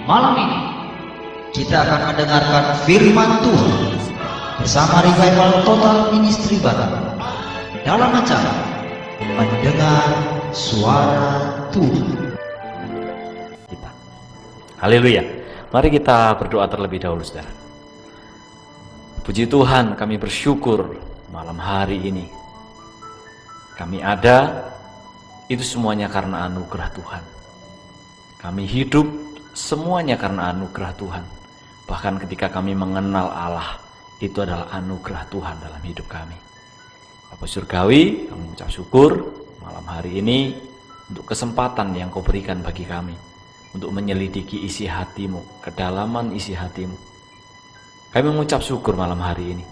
malam ini kita akan mendengarkan firman Tuhan bersama Revival Total Ministry Batam dalam acara Mendengar Suara Tuhan. Haleluya. Mari kita berdoa terlebih dahulu, saudara. Puji Tuhan, kami bersyukur malam hari ini kami ada, itu semuanya karena anugerah Tuhan. Kami hidup semuanya karena anugerah Tuhan. Bahkan ketika kami mengenal Allah, itu adalah anugerah Tuhan dalam hidup kami. Bapa Surgawi, kami mengucap syukur malam hari ini untuk kesempatan yang Kau berikan bagi kami untuk menyelidiki isi hatimu, kedalaman isi hatimu. Kami mengucap syukur malam hari ini.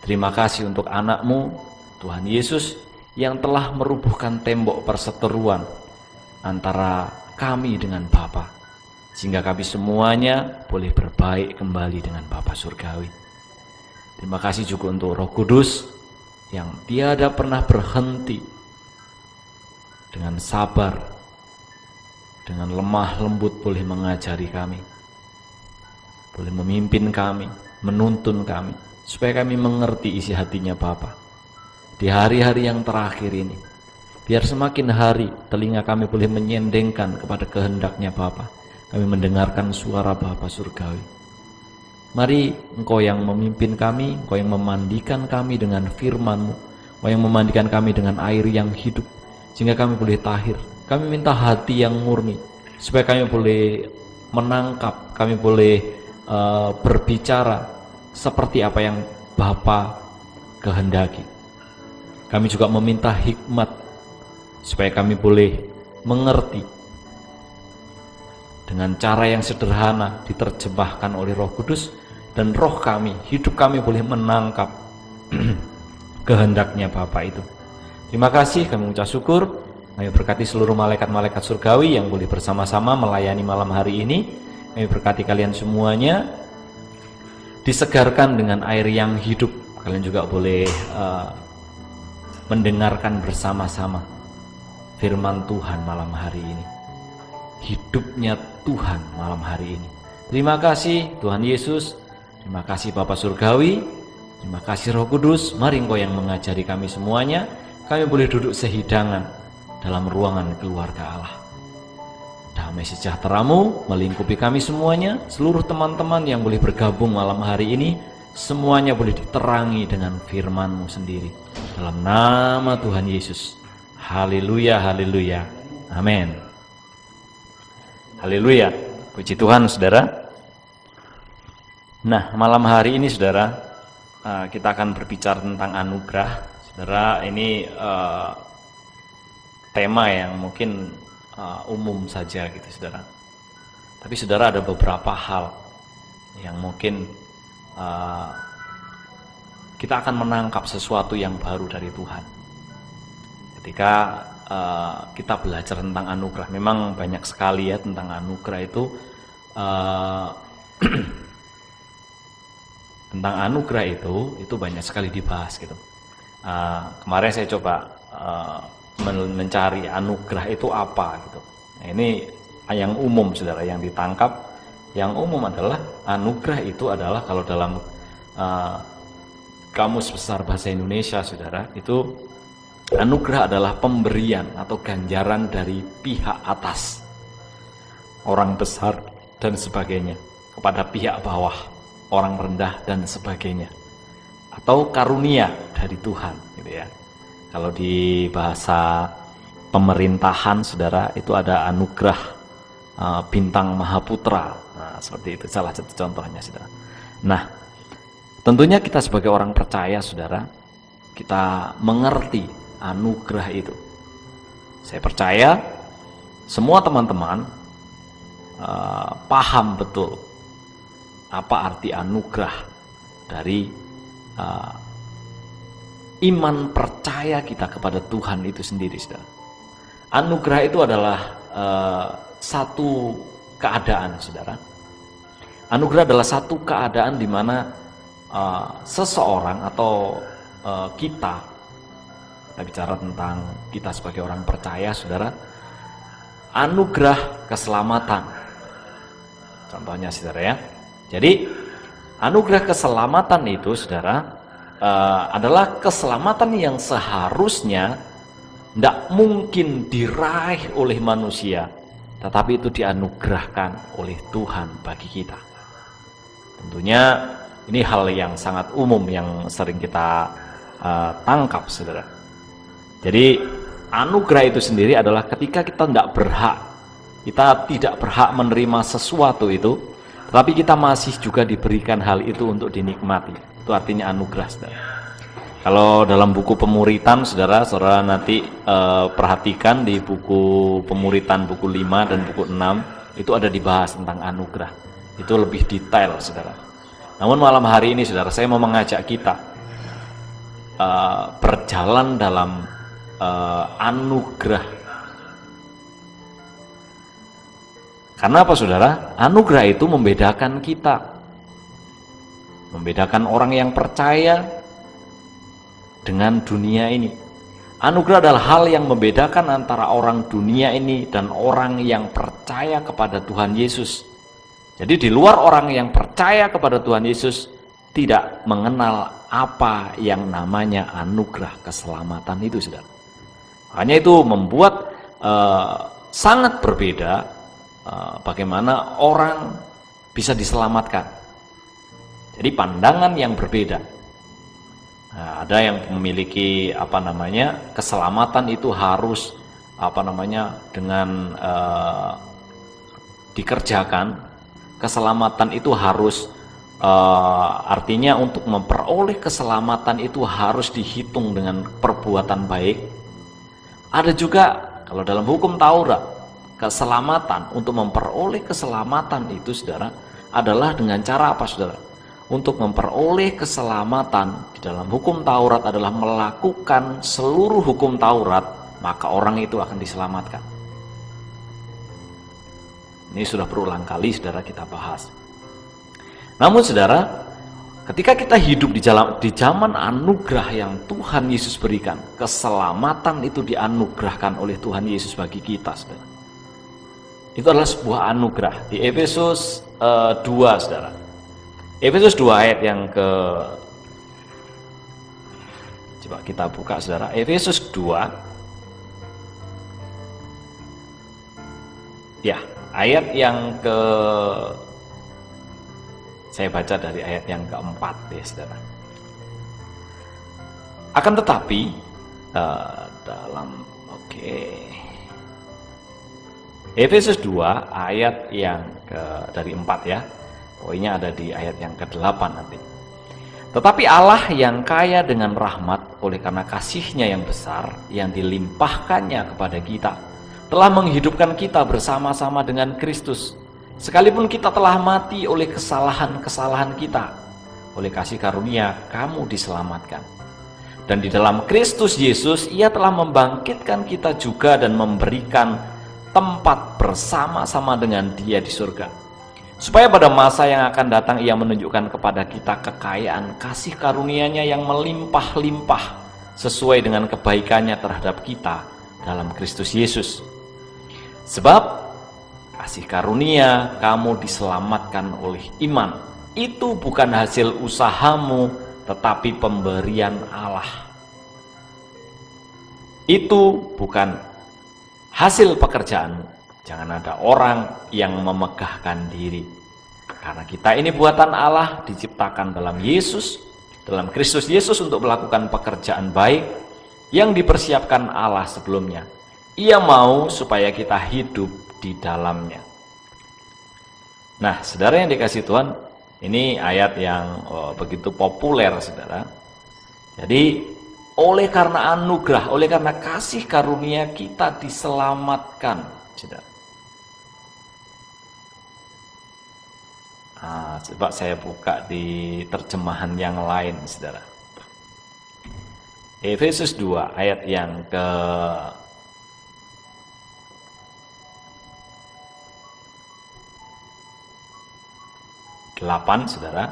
Terima kasih untuk anak-Mu, Tuhan Yesus, yang telah merubuhkan tembok perseteruan antara kami dengan Bapa, sehingga kami semuanya boleh berbaik kembali dengan Bapa Surgawi. Terima kasih juga untuk Roh Kudus yang tiada pernah berhenti dengan sabar, dengan lemah lembut boleh mengajari kami, boleh memimpin kami, menuntun kami, supaya kami mengerti isi hatinya Bapa. Di hari-hari yang terakhir ini, biar semakin hari telinga kami boleh menyendengkan kepada kehendaknya Bapa. Kami mendengarkan suara Bapa Surgawi. Mari Engkau yang memimpin kami, Engkau yang memandikan kami dengan firman-Mu, Engkau yang memandikan kami dengan air yang hidup, sehingga kami boleh tahir. Kami minta hati yang murni, supaya kami boleh menangkap, kami boleh berbicara seperti apa yang Bapa kehendaki. Kami juga meminta hikmat, supaya kami boleh mengerti dengan cara yang sederhana, diterjemahkan oleh Roh Kudus, dan roh kami, hidup kami boleh menangkap kehendaknya Bapa itu. Terima kasih, kami mengucap syukur. Kami berkati seluruh malaikat-malaikat surgawi yang boleh bersama-sama melayani malam hari ini. Kami berkati kalian semuanya, disegarkan dengan air yang hidup. Kalian juga boleh mendengarkan bersama-sama firman Tuhan malam hari ini. Hidupnya Tuhan malam hari ini. Terima kasih Tuhan Yesus, terima kasih Bapa Surgawi, terima kasih Roh Kudus. Mari Engkau yang mengajari kami semuanya. Kami boleh duduk sehidangan dalam ruangan keluarga Allah. Damai sejahtera-Mu melingkupi kami semuanya. Seluruh teman-teman yang boleh bergabung malam hari ini, semuanya boleh diterangi dengan firman-Mu sendiri. Dalam nama Tuhan Yesus. Haleluya, haleluya. Amin. Haleluya, puji Tuhan saudara. Nah, malam hari ini saudara, kita akan berbicara tentang anugerah. Saudara, ini tema yang mungkin umum saja gitu saudara. Tapi saudara, ada beberapa hal yang mungkin kita akan menangkap sesuatu yang baru dari Tuhan ketika kita belajar tentang anugerah. Memang banyak sekali ya tentang anugerah itu. Tentang anugerah itu banyak sekali dibahas gitu. Kemarin saya coba mencari anugerah itu apa gitu. Nah, ini yang umum saudara, yang ditangkap. Yang umum adalah anugerah itu adalah, kalau dalam Kamus Besar Bahasa Indonesia saudara, itu anugerah adalah pemberian atau ganjaran dari pihak atas, orang besar dan sebagainya, kepada pihak bawah, orang rendah dan sebagainya, atau karunia dari Tuhan gitu ya. Kalau di bahasa pemerintahan saudara, itu ada anugerah bintang Mahaputra. Nah, seperti itu salah satu contohnya saudara. Nah, tentunya kita sebagai orang percaya saudara, kita mengerti anugerah itu. Saya percaya semua teman-teman paham betul apa arti anugerah dari iman percaya kita kepada Tuhan itu sendiri saudara. Anugerah itu adalah satu keadaan saudara. Anugerah adalah satu keadaan di mana seseorang atau kita bicara tentang kita sebagai orang percaya saudara, anugerah keselamatan Contohnya saudara ya. Jadi anugerah keselamatan itu saudara adalah keselamatan yang seharusnya tidak mungkin diraih oleh manusia, tetapi itu dianugerahkan oleh Tuhan bagi kita. Tentunya ini hal yang sangat umum yang sering kita tangkap saudara. Jadi anugerah itu sendiri adalah ketika kita tidak berhak menerima sesuatu itu, tetapi kita masih juga diberikan hal itu untuk dinikmati. Itu artinya anugerah saudara. Kalau dalam buku pemuritan saudara nanti perhatikan di buku pemuritan buku 5 dan buku 6 itu ada dibahas tentang anugerah. Itu lebih detail saudara. Namun malam hari ini saudara, saya mau mengajak kita berjalan dalam anugerah. Karena apa saudara? Anugerah itu membedakan kita. Membedakan orang yang percaya dengan dunia ini. Anugerah adalah hal yang membedakan antara orang dunia ini dan orang yang percaya kepada Tuhan Yesus. Jadi di luar orang yang percaya kepada Tuhan Yesus tidak mengenal apa yang namanya anugerah keselamatan itu saudara. Hanya itu membuat sangat berbeda bagaimana orang bisa diselamatkan. Jadi pandangan yang berbeda. Nah, ada yang memiliki keselamatan itu harus dengan dikerjakan. Keselamatan itu harus artinya untuk memperoleh keselamatan itu harus dihitung dengan perbuatan baik. Ada juga kalau dalam hukum Taurat, keselamatan, untuk memperoleh keselamatan itu saudara adalah dengan cara apa saudara? Untuk memperoleh keselamatan di dalam hukum Taurat adalah melakukan seluruh hukum Taurat, maka orang itu akan diselamatkan. Ini sudah berulang kali saudara kita bahas. Namun saudara, ketika kita hidup di zaman anugerah yang Tuhan Yesus berikan, keselamatan itu dianugerahkan oleh Tuhan Yesus bagi kita saudara. Itu adalah sebuah anugerah. Di Efesus 2 saudara. Efesus 2 ayat yang coba kita buka saudara. Efesus 2 ya, ayat yang saya baca dari ayat yang keempat ya saudara. Akan tetapi Efesus 2 ayat yang dari 4 ya. Poinnya ada di ayat yang ke-8 nanti. Tetapi Allah yang kaya dengan rahmat oleh karena kasih-Nya yang besar yang dilimpahkannya kepada kita, telah menghidupkan kita bersama-sama dengan Kristus. Sekalipun kita telah mati oleh kesalahan-kesalahan kita, oleh kasih karunia kamu diselamatkan. Dan di dalam Kristus Yesus Ia telah membangkitkan kita juga dan memberikan tempat bersama-sama dengan Dia di surga, supaya pada masa yang akan datang Ia menunjukkan kepada kita kekayaan kasih karunia-Nya yang melimpah-limpah sesuai dengan kebaikan-Nya terhadap kita dalam Kristus Yesus. Sebab kasih karunia kamu diselamatkan oleh iman. Itu bukan hasil usahamu, tetapi pemberian Allah. Itu bukan hasil pekerjaanmu. Jangan ada orang yang memegahkan diri. Karena kita ini buatan Allah, diciptakan dalam Yesus, dalam Kristus Yesus untuk melakukan pekerjaan baik yang dipersiapkan Allah sebelumnya. Ia mau supaya kita hidup di dalamnya. Nah, saudara yang dikasihi Tuhan, ini ayat yang begitu populer, saudara. Jadi, oleh karena anugerah, oleh karena kasih karunia kita diselamatkan, saudara. Coba saya buka di terjemahan yang lain, saudara. Efesus 2 ayat yang ke 8, saudara.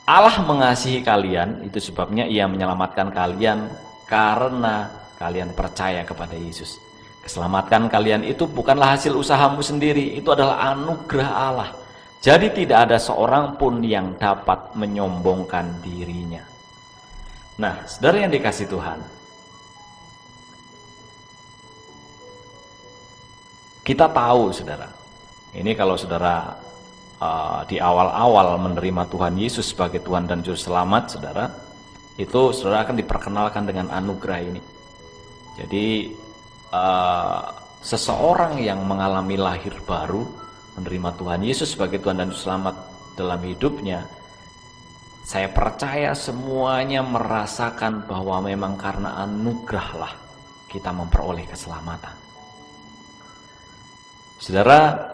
Allah mengasihi kalian, itu sebabnya Ia menyelamatkan kalian karena kalian percaya kepada Yesus. Keselamatan kalian itu bukanlah hasil usahamu sendiri, itu adalah anugerah Allah. Jadi tidak ada seorang pun yang dapat menyombongkan dirinya. Nah, saudara yang dikasih Tuhan, kita tahu saudara, ini kalau saudara di awal-awal menerima Tuhan Yesus sebagai Tuhan dan Juru Selamat, saudara, itu saudara akan diperkenalkan dengan anugerah ini. Jadi seseorang yang mengalami lahir baru, menerima Tuhan Yesus sebagai Tuhan dan Juru Selamat dalam hidupnya, saya percaya semuanya merasakan bahwa memang karena anugerahlah kita memperoleh keselamatan. Saudara,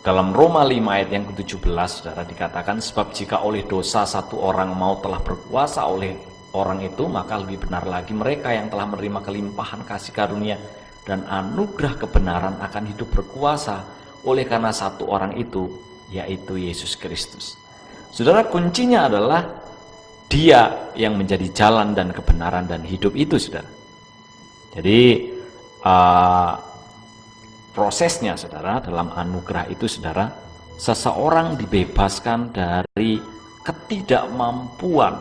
dalam Roma 5 ayat yang ke-17, saudara, dikatakan, sebab jika oleh dosa satu orang maut telah berkuasa oleh orang itu, maka lebih benar lagi mereka yang telah menerima kelimpahan kasih karunia dan anugerah kebenaran akan hidup berkuasa oleh karena satu orang itu, yaitu Yesus Kristus. Saudara, kuncinya adalah Dia yang menjadi jalan dan kebenaran dan hidup itu, saudara. Jadi prosesnya, saudara, dalam anugerah itu, saudara, seseorang dibebaskan dari ketidakmampuan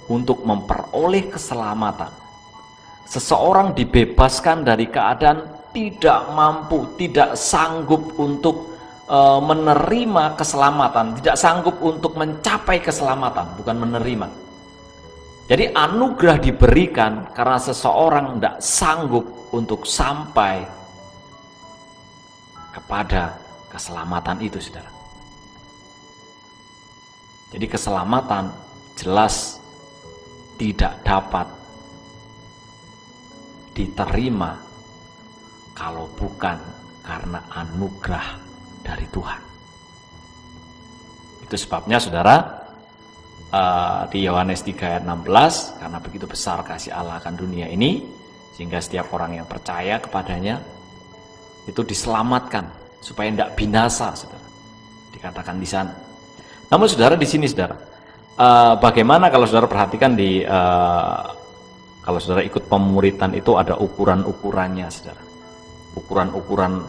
untuk memperoleh keselamatan. Seseorang dibebaskan dari keadaan tidak mampu, tidak sanggup untuk menerima keselamatan, tidak sanggup untuk mencapai keselamatan, bukan menerima. Jadi anugerah diberikan karena seseorang tidak sanggup untuk sampai kepada keselamatan itu, saudara. Jadi keselamatan jelas tidak dapat diterima kalau bukan karena anugerah dari Tuhan. Itu sebabnya, saudara, di Yohanes 3 ayat 16, karena begitu besar kasih Allah akan dunia ini, sehingga setiap orang yang percaya kepadanya itu diselamatkan supaya tidak binasa, saudara. Dikatakan di sana. Namun, saudara, di sini, saudara, bagaimana kalau saudara perhatikan di kalau saudara ikut pemuritan itu ada ukuran-ukurannya, saudara. Ukuran-ukuran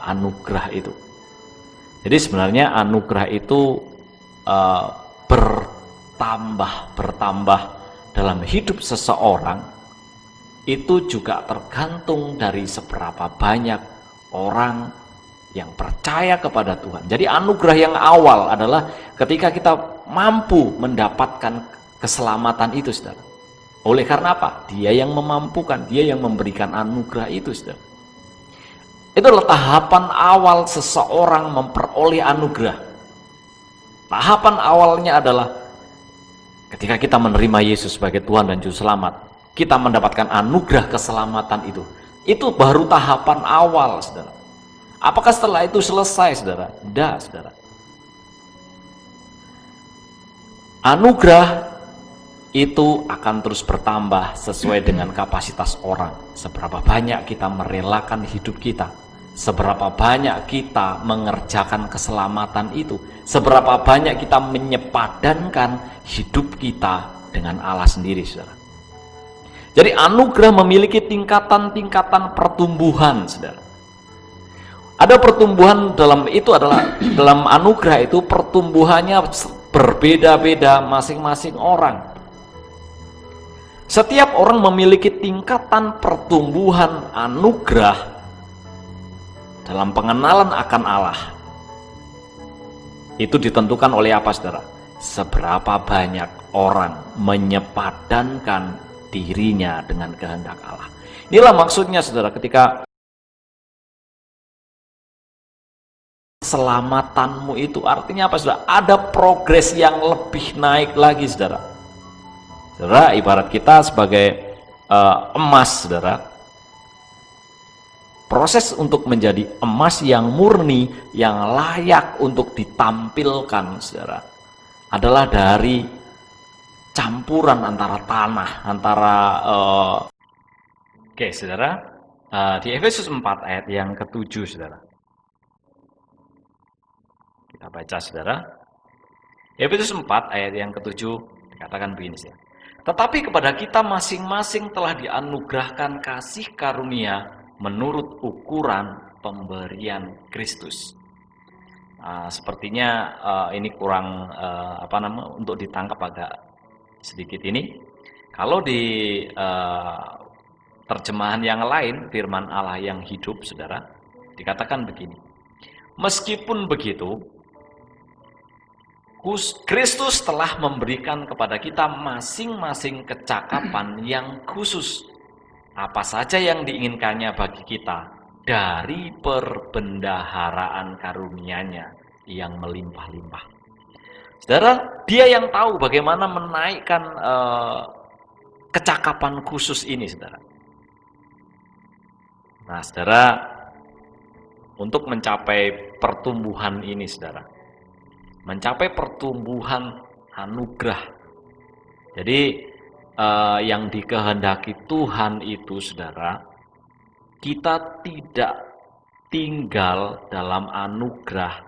anugerah itu. Jadi sebenarnya anugerah itu bertambah dalam hidup seseorang itu juga tergantung dari seberapa banyak orang yang percaya kepada Tuhan. Jadi anugerah yang awal adalah ketika kita mampu mendapatkan keselamatan itu, saudara. Oleh karena apa? Dia yang memampukan, Dia yang memberikan anugerah itu, saudara. Itu adalah tahapan awal seseorang memperoleh anugerah. Tahapan awalnya adalah ketika kita menerima Yesus sebagai Tuhan dan Juru Selamat, kita mendapatkan anugerah keselamatan itu. Itu baru tahapan awal, saudara. Apakah setelah itu selesai, saudara? Tidak, saudara. Anugerah itu akan terus bertambah sesuai dengan kapasitas orang. Seberapa banyak kita merelakan hidup kita, seberapa banyak kita mengerjakan keselamatan itu, seberapa banyak kita menyepadankan hidup kita dengan Allah sendiri, saudara. Jadi anugerah memiliki tingkatan-tingkatan pertumbuhan, saudara. Ada pertumbuhan dalam itu adalah dalam anugerah itu pertumbuhannya berbeda-beda masing-masing orang. Setiap orang memiliki tingkatan pertumbuhan anugerah dalam pengenalan akan Allah. Itu ditentukan oleh apa, saudara? Seberapa banyak orang menyepadankan dirinya dengan kehendak Allah. Inilah maksudnya, saudara, ketika keselamatanmu itu artinya apa, saudara? Ada progres yang lebih naik lagi, saudara. Saudara, ibarat kita sebagai emas, saudara. Proses untuk menjadi emas yang murni, yang layak untuk ditampilkan, saudara, adalah dari campuran antara tanah, antara Oke, saudara, di Efesus 4 ayat yang ke-7, saudara. Kita baca, saudara. Efesus 4 ayat yang ke-7 dikatakan begini, saudara. Tetapi kepada kita masing-masing telah dianugerahkan kasih karunia menurut ukuran pemberian Kristus. Sepertinya ini kurang untuk ditangkap agak sedikit ini. Kalau di terjemahan yang lain, firman Allah yang hidup, saudara, dikatakan begini. Meskipun begitu, Kristus telah memberikan kepada kita masing-masing kecakapan yang khusus. Apa saja yang diinginkannya bagi kita dari perbendaharaan karunia-Nya yang melimpah-limpah. Saudara, Dia yang tahu bagaimana menaikkan kecakapan khusus ini, saudara. Nah, saudara, untuk mencapai pertumbuhan ini, saudara, mencapai pertumbuhan anugerah. Jadi yang dikehendaki Tuhan itu, saudara, kita tidak tinggal dalam anugerah,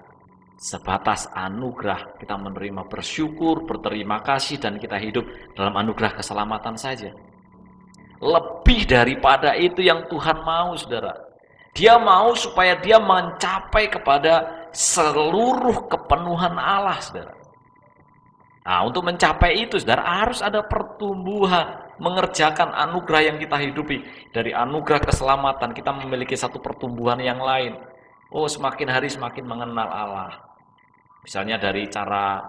sebatas anugerah kita menerima, bersyukur, berterima kasih, dan kita hidup dalam anugerah keselamatan saja. Lebih daripada itu yang Tuhan mau, saudara. Dia mau supaya dia mencapai kepada seluruh kepenuhan Allah, saudara. Nah, untuk mencapai itu, saudara, harus ada pertumbuhan, mengerjakan anugerah yang kita hidupi. Dari anugerah keselamatan, kita memiliki satu pertumbuhan yang lain. Oh, semakin hari semakin mengenal Allah. Misalnya dari cara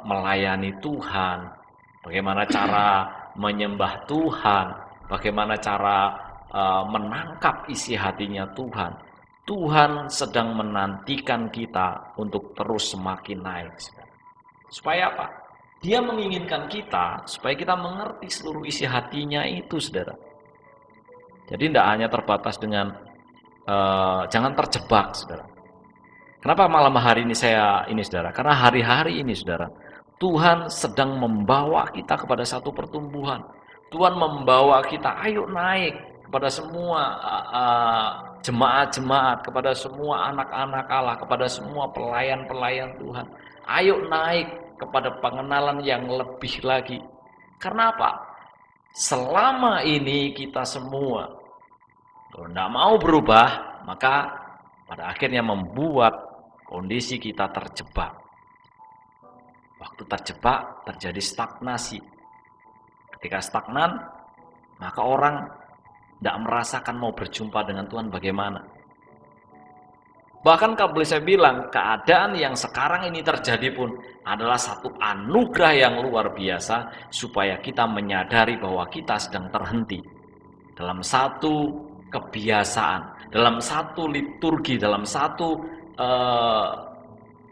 melayani Tuhan, bagaimana cara menyembah Tuhan, bagaimana cara menangkap isi hatinya Tuhan. Tuhan sedang menantikan kita untuk terus semakin naik. Supaya apa? Dia menginginkan kita supaya kita mengerti seluruh isi hatinya itu, saudara. Jadi tidak hanya terbatas dengan jangan terjebak, saudara. Kenapa malam hari ini saudara? Karena hari-hari ini, saudara, Tuhan sedang membawa kita kepada satu pertumbuhan. Tuhan membawa kita, ayo naik kepada semua jemaat-jemaat, kepada semua anak-anak Allah, kepada semua pelayan-pelayan Tuhan. Ayo naik kepada pengenalan yang lebih lagi. Karena apa? Selama ini kita semua, kalau tidak mau berubah, maka pada akhirnya membuat kondisi kita terjebak. Waktu terjebak, terjadi stagnasi. Ketika stagnan, maka orang tidak merasakan mau berjumpa dengan Tuhan bagaimana. Bahkan kalau boleh saya bilang, keadaan yang sekarang ini terjadi pun adalah satu anugerah yang luar biasa, supaya kita menyadari bahwa kita sedang terhenti dalam satu kebiasaan, dalam satu liturgi, dalam satu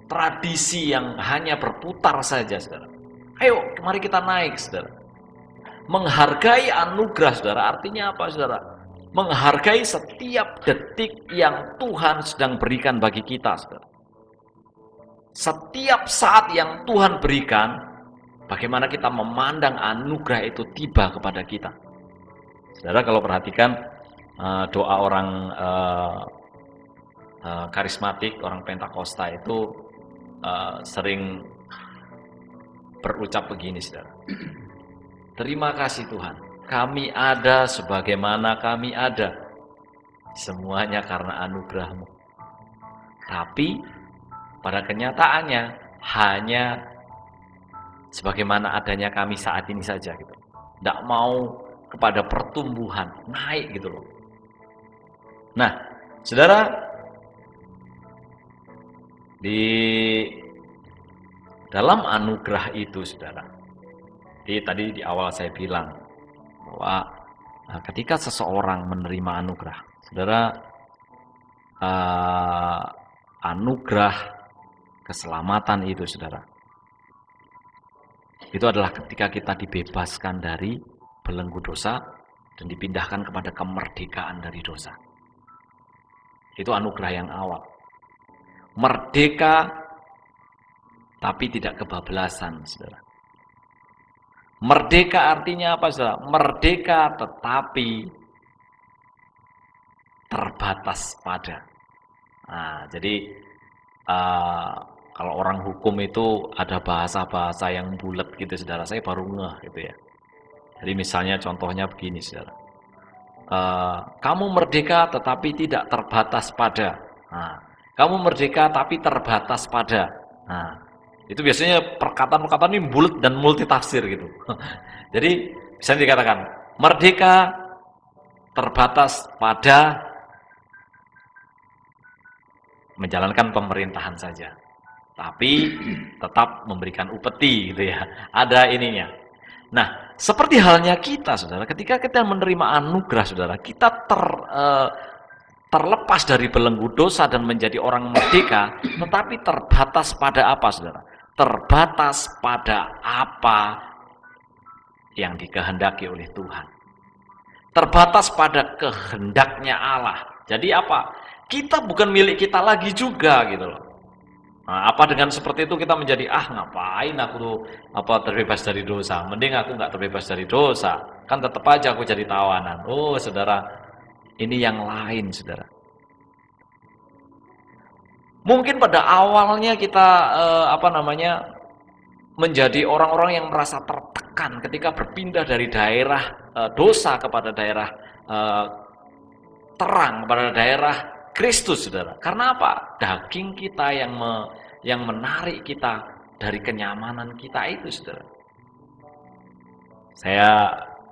tradisi yang hanya berputar saja, saudara. Ayo, mari kita naik, saudara. Menghargai anugerah, saudara, artinya apa, saudara? Menghargai setiap detik yang Tuhan sedang berikan bagi kita, saudara. Setiap saat yang Tuhan berikan, bagaimana kita memandang anugerah itu tiba kepada kita. Saudara, kalau perhatikan doa orang karismatik, orang Pentakosta itu sering berucap begini, saudara. Terima kasih Tuhan, kami ada sebagaimana kami ada, semuanya karena anugerah-Mu. Tapi pada kenyataannya hanya sebagaimana adanya kami saat ini saja, gitu. Tidak mau kepada pertumbuhan, naik gitu loh. Nah, saudara, di dalam anugerah itu, saudara, tadi di awal saya bilang bahwa ketika seseorang menerima anugerah, saudara, anugerah keselamatan itu, saudara, itu adalah ketika kita dibebaskan dari belenggu dosa dan dipindahkan kepada kemerdekaan dari dosa. Itu anugerah yang awal. Merdeka tapi tidak kebablasan, saudara. Merdeka artinya apa, saudara? Merdeka tetapi terbatas pada. Nah, jadi kalau orang hukum itu ada bahasa-bahasa yang bulat gitu, saudara. Saya baru ngeh gitu ya. Jadi misalnya contohnya begini, saudara. kamu merdeka tetapi tidak terbatas pada. Nah, kamu merdeka tapi terbatas pada. Nah, itu biasanya perkataan-perkataan ini bulat dan multitafsir gitu. Jadi bisa dikatakan merdeka terbatas pada menjalankan pemerintahan saja, tapi tetap memberikan upeti gitu ya. Ada ininya. Nah, seperti halnya kita, saudara, ketika kita menerima anugerah, saudara, kita terlepas dari belenggu dosa dan menjadi orang merdeka, tetapi terbatas pada apa, saudara? Terbatas pada apa yang dikehendaki oleh Tuhan. Terbatas pada kehendaknya Allah. Jadi apa? Kita bukan milik kita lagi juga gitu loh. Nah, apa dengan seperti itu kita menjadi ngapain aku tuh terbebas dari dosa? Mending aku nggak terbebas dari dosa. Kan tetap aja aku jadi tawanan. Oh, saudara, ini yang lain, saudara. Mungkin pada awalnya kita menjadi orang-orang yang merasa tertekan ketika berpindah dari daerah dosa kepada daerah terang, kepada daerah Kristus, saudara. Karena apa? Daging kita yang menarik kita dari kenyamanan kita itu, saudara.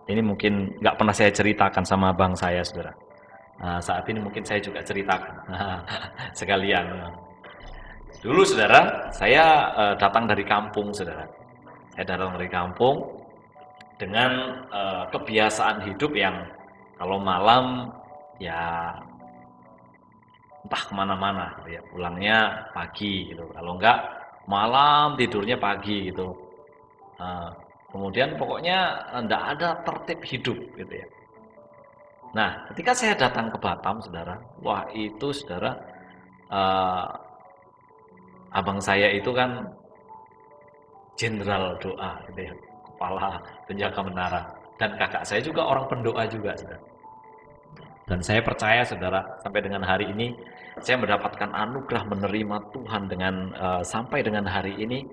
Ini mungkin nggak pernah saya ceritakan sama abang saya, saudara. Saat ini mungkin saya juga ceritakan sekalian. Dulu, saudara, saya datang dari kampung, saudara. Saya datang dari kampung dengan kebiasaan hidup yang kalau malam ya entah kemana-mana gitu ya, pulangnya pagi gitu, kalau enggak malam tidurnya pagi gitu. Kemudian pokoknya enggak ada tertib hidup gitu ya. Nah, ketika saya datang ke Batam, saudara, wah itu, saudara, abang saya itu kan jenderal doa gitu ya, kepala penjaga menara, dan kakak saya juga orang pendoa juga, saudara. Dan saya percaya, saudara, sampai dengan hari ini saya mendapatkan anugerah menerima Tuhan dengan sampai dengan hari ini.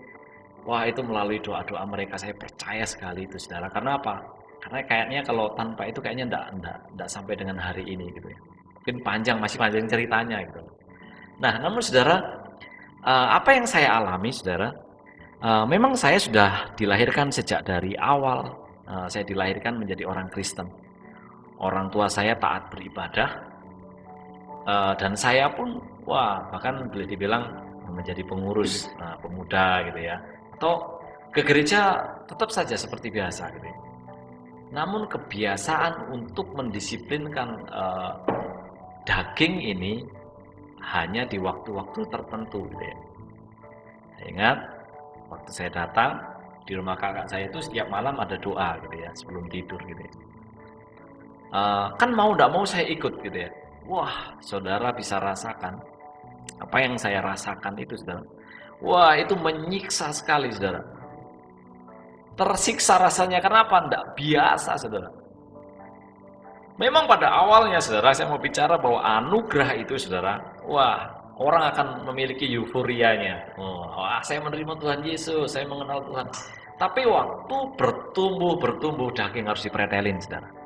Wah, itu melalui doa-doa mereka, saya percaya sekali itu, saudara. Karena apa? Karena kayaknya kalau tanpa itu kayaknya enggak sampai dengan hari ini gitu ya. Mungkin masih panjang ceritanya gitu. Nah, namun saudara, apa yang saya alami, saudara, memang saya sudah dilahirkan sejak dari awal. Saya dilahirkan menjadi orang Kristen. Orang tua saya taat beribadah, dan saya pun bahkan boleh dibilang menjadi pengurus pemuda gitu ya, atau ke gereja tetap saja seperti biasa gitu ya. Namun kebiasaan untuk mendisiplinkan daging ini hanya di waktu-waktu tertentu gitu ya. Saya ingat waktu saya datang di rumah kakak saya itu setiap malam ada doa gitu ya sebelum tidur gitu ya. Kan mau tidak mau saya ikut gitu ya. Wah, saudara bisa rasakan apa yang saya rasakan itu, saudara. Wah, itu menyiksa sekali, saudara. Tersiksa rasanya, kenapa? Tidak biasa, saudara. Memang pada awalnya, saudara, saya mau bicara bahwa anugerah itu, saudara, orang akan memiliki euforianya. Saya menerima Tuhan Yesus, saya mengenal Tuhan. Tapi waktu bertumbuh, daging harus dipretelin, saudara.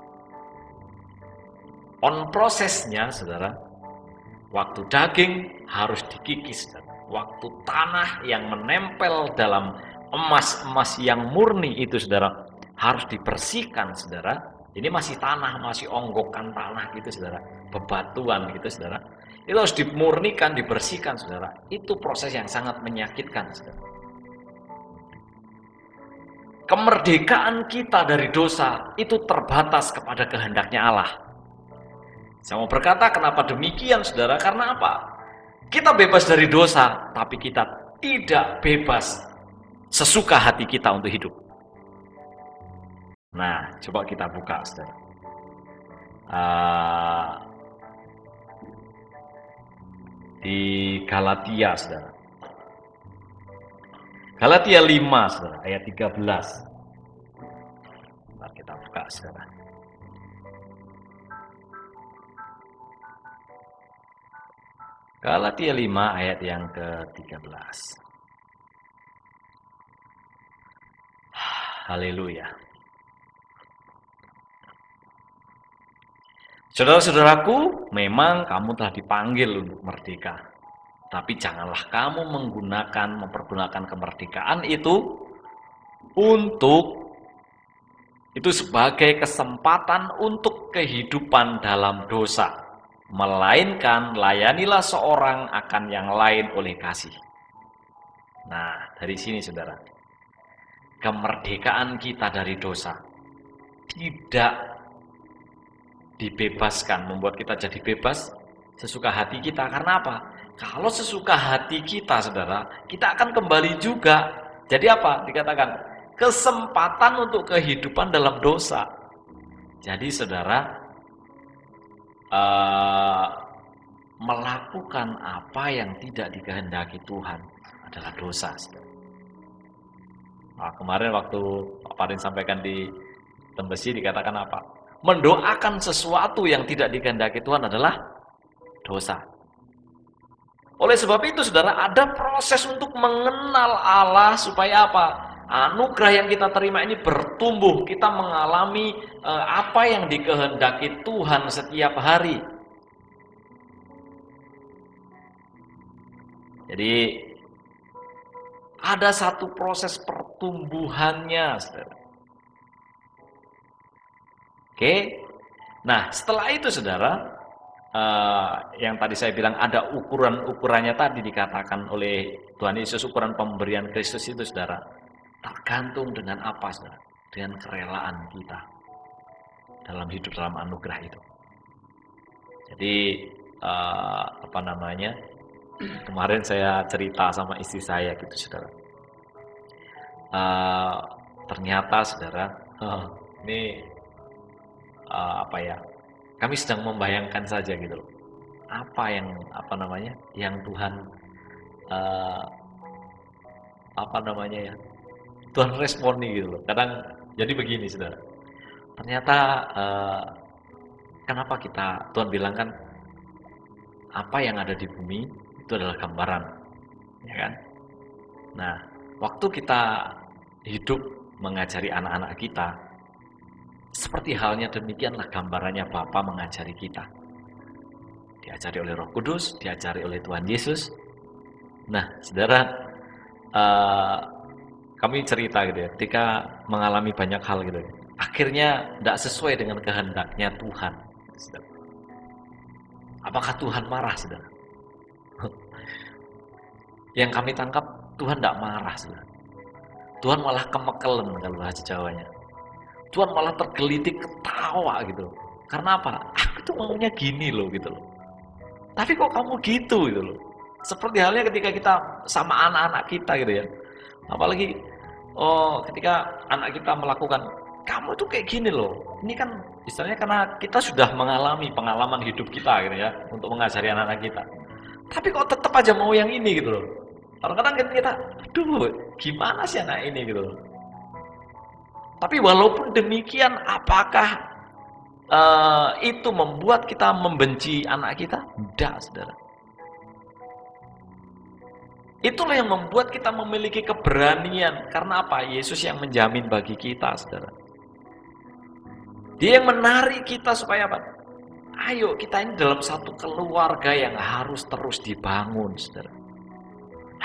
On prosesnya, saudara, waktu daging harus dikikis, saudara. Waktu tanah yang menempel dalam emas yang murni itu, saudara, harus dibersihkan, saudara. Ini masih tanah, masih onggokan tanah gitu, saudara. Bebatuan gitu, saudara. Itu harus dimurnikan, dibersihkan, saudara. Itu proses yang sangat menyakitkan, saudara. Kemerdekaan kita dari dosa itu terbatas kepada kehendaknya Allah. Saya mau berkata kenapa demikian, saudara, karena apa? Kita bebas dari dosa, tapi kita tidak bebas sesuka hati kita untuk hidup. Nah, coba kita buka, saudara. Di Galatia, saudara. Galatia 5, saudara, ayat 13. Mari kita buka, saudara. Galatia 5 ayat yang ke-13. Haleluya. Saudara-saudaraku, memang kamu telah dipanggil untuk merdeka. Tapi janganlah kamu mempergunakan kemerdekaan itu sebagai kesempatan untuk kehidupan dalam dosa. Melainkan layanilah seorang akan yang lain oleh kasih. Nah, dari sini saudara, kemerdekaan kita dari dosa tidak dibebaskan, membuat kita jadi bebas sesuka hati kita. Karena apa? Kalau sesuka hati kita, saudara, kita akan kembali juga. Jadi apa? Dikatakan kesempatan untuk kehidupan dalam dosa. Jadi saudara, melakukan apa yang tidak dikehendaki Tuhan adalah dosa. Nah, kemarin waktu Pak Parin sampaikan di Tembesi dikatakan apa? Mendoakan sesuatu yang tidak dikehendaki Tuhan adalah dosa. Oleh sebab itu saudara, ada proses untuk mengenal Allah supaya apa? Anugerah yang kita terima ini bertumbuh, kita mengalami apa yang dikehendaki Tuhan setiap hari. Jadi ada satu proses pertumbuhannya, saudara. Oke. Nah, setelah itu saudara, yang tadi saya bilang ada ukurannya tadi dikatakan oleh Tuhan Yesus, ukuran pemberian Kristus itu saudara, tergantung dengan apa saudara? Dengan kerelaan kita dalam hidup dalam anugerah itu. Jadi kemarin saya cerita sama istri saya gitu saudara. Ternyata saudara, ini kami sedang membayangkan saja gitu loh. Yang Tuhan Tuhan responi gitu loh. Kadang jadi begini saudara. Ternyata kenapa Tuhan bilang kan apa yang ada di bumi itu adalah gambaran, ya kan? Nah, waktu kita hidup mengajari anak-anak kita, seperti halnya demikianlah gambarannya Bapa mengajari kita. Diajari oleh Roh Kudus, diajari oleh Tuhan Yesus. Nah, saudara, kami cerita gitu ya, ketika mengalami banyak hal gitu, akhirnya tidak sesuai dengan kehendaknya Tuhan. Saudara. Apakah Tuhan marah, saudara? Yang kami tangkap, Tuhan tidak marah, saudara. Tuhan malah kemekelen kalau bahasa Jawanya. Tuhan malah tergelitik ketawa gitu. Karena apa? Aku tuh ngomongnya gini loh gitu loh. Tapi kok kamu gitu gitu loh. Seperti halnya ketika kita sama anak-anak kita gitu ya. Apalagi ketika anak kita melakukan, kamu tuh kayak gini loh. Ini kan istilahnya karena kita sudah mengalami pengalaman hidup kita gitu ya, untuk mengajari anak-anak kita. Tapi kok tetap aja mau yang ini gitu loh. Kadang-kadang kita, aduh gimana sih anak ini gitu loh. Tapi walaupun demikian, apakah itu membuat kita membenci anak kita? Tidak, saudara. Itulah yang membuat kita memiliki keberanian. Karena apa? Yesus yang menjamin bagi kita, saudara. Dia yang menarik kita supaya apa? Ayo, kita ini dalam satu keluarga yang harus terus dibangun, saudara.